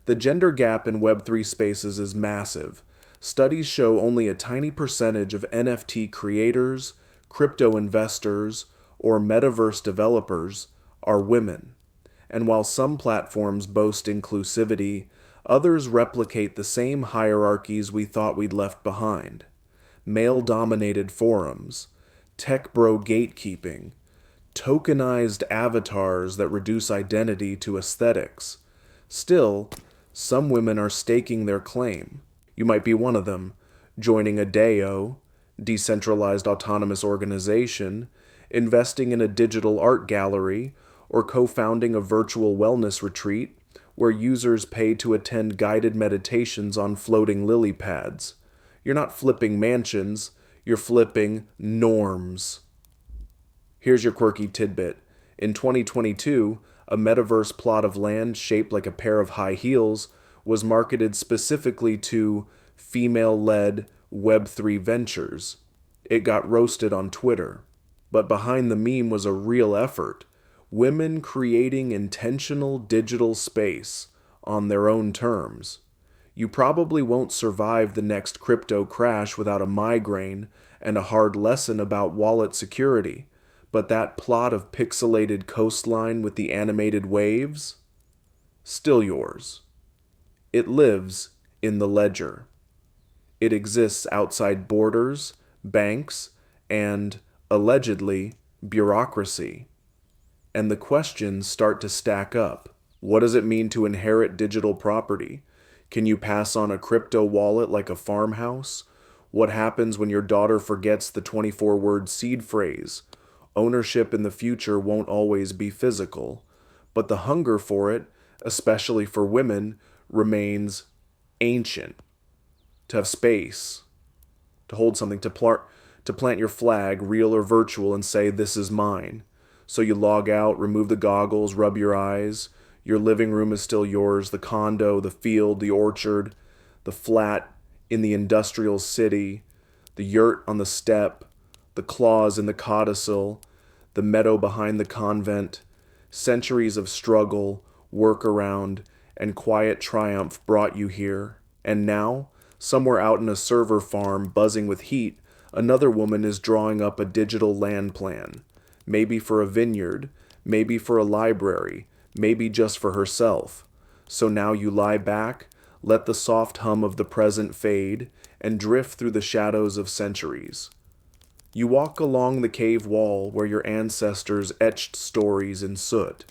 The gender gap in Web3 spaces is massive. Studies show only a tiny percentage of NFT creators, crypto investors, or metaverse developers are women. And while some platforms boast inclusivity, others replicate the same hierarchies we thought we'd left behind. Male-dominated forums, tech bro gatekeeping, tokenized avatars that reduce identity to aesthetics. Still, some women are staking their claim. You might be one of them, joining a DAO, decentralized autonomous organization, investing in a digital art gallery, or co-founding a virtual wellness retreat where users pay to attend guided meditations on floating lily pads. You're not flipping mansions, you're flipping norms. Here's your quirky tidbit. In 2022, a metaverse plot of land shaped like a pair of high heels was marketed specifically to female-led Web3 ventures. It got roasted on Twitter. But behind the meme was a real effort. Women creating intentional digital space on their own terms. You probably won't survive the next crypto crash without a migraine and a hard lesson about wallet security, but that plot of pixelated coastline with the animated waves? Still yours. It lives in the ledger. It exists outside borders, banks, and, allegedly, bureaucracy. And the questions start to stack up. What does it mean to inherit digital property? Can you pass on a crypto wallet like a farmhouse? What happens when your daughter forgets the 24-word seed phrase? Ownership in the future won't always be physical, but the hunger for it, especially for women, remains ancient. To have space, to hold something, to plant your flag, real or virtual, and say, "This is mine." So you log out, remove the goggles, rub your eyes. Your living room is still yours, the condo, the field, the orchard, the flat in the industrial city, the yurt on the steppe, the claws in the codicil, the meadow behind the convent. Centuries of struggle, workaround, and quiet triumph brought you here. And now, somewhere out in a server farm buzzing with heat, another woman is drawing up a digital land plan. Maybe for a vineyard, maybe for a library, maybe just for herself. So now you lie back, let the soft hum of the present fade, and drift through the shadows of centuries. You walk along the cave wall where your ancestors etched stories in soot.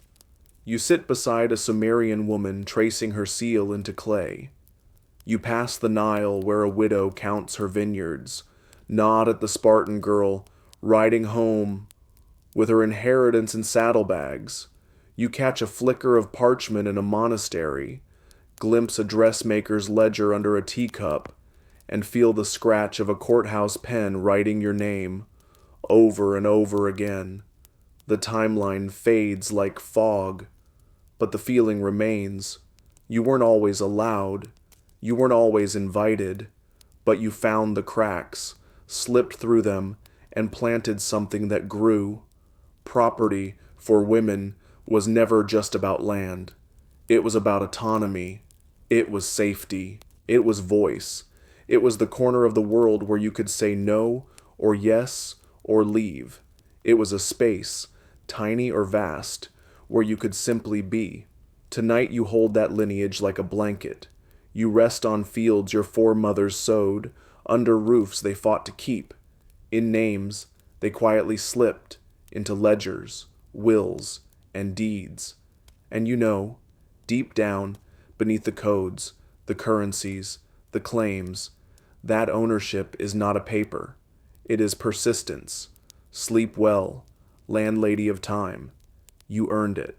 You sit beside a Sumerian woman tracing her seal into clay. You pass the Nile where a widow counts her vineyards, nod at the Spartan girl riding home with her inheritance in saddlebags. You catch a flicker of parchment in a monastery, glimpse a dressmaker's ledger under a teacup, and feel the scratch of a courthouse pen writing your name over and over again. The timeline fades like fog, but the feeling remains. You weren't always allowed. You weren't always invited, but you found the cracks, slipped through them, and planted something that grew. Property, for women, was never just about land. It was about autonomy. It was safety. It was voice. It was the corner of the world where you could say no, or yes, or leave. It was a space, tiny or vast, where you could simply be. Tonight you hold that lineage like a blanket. You rest on fields your foremothers sowed, under roofs they fought to keep. In names, they quietly slipped into ledgers, wills, and deeds. And you know, deep down, beneath the codes, the currencies, the claims, that ownership is not a paper. It is persistence. Sleep well, landlady of time. You earned it.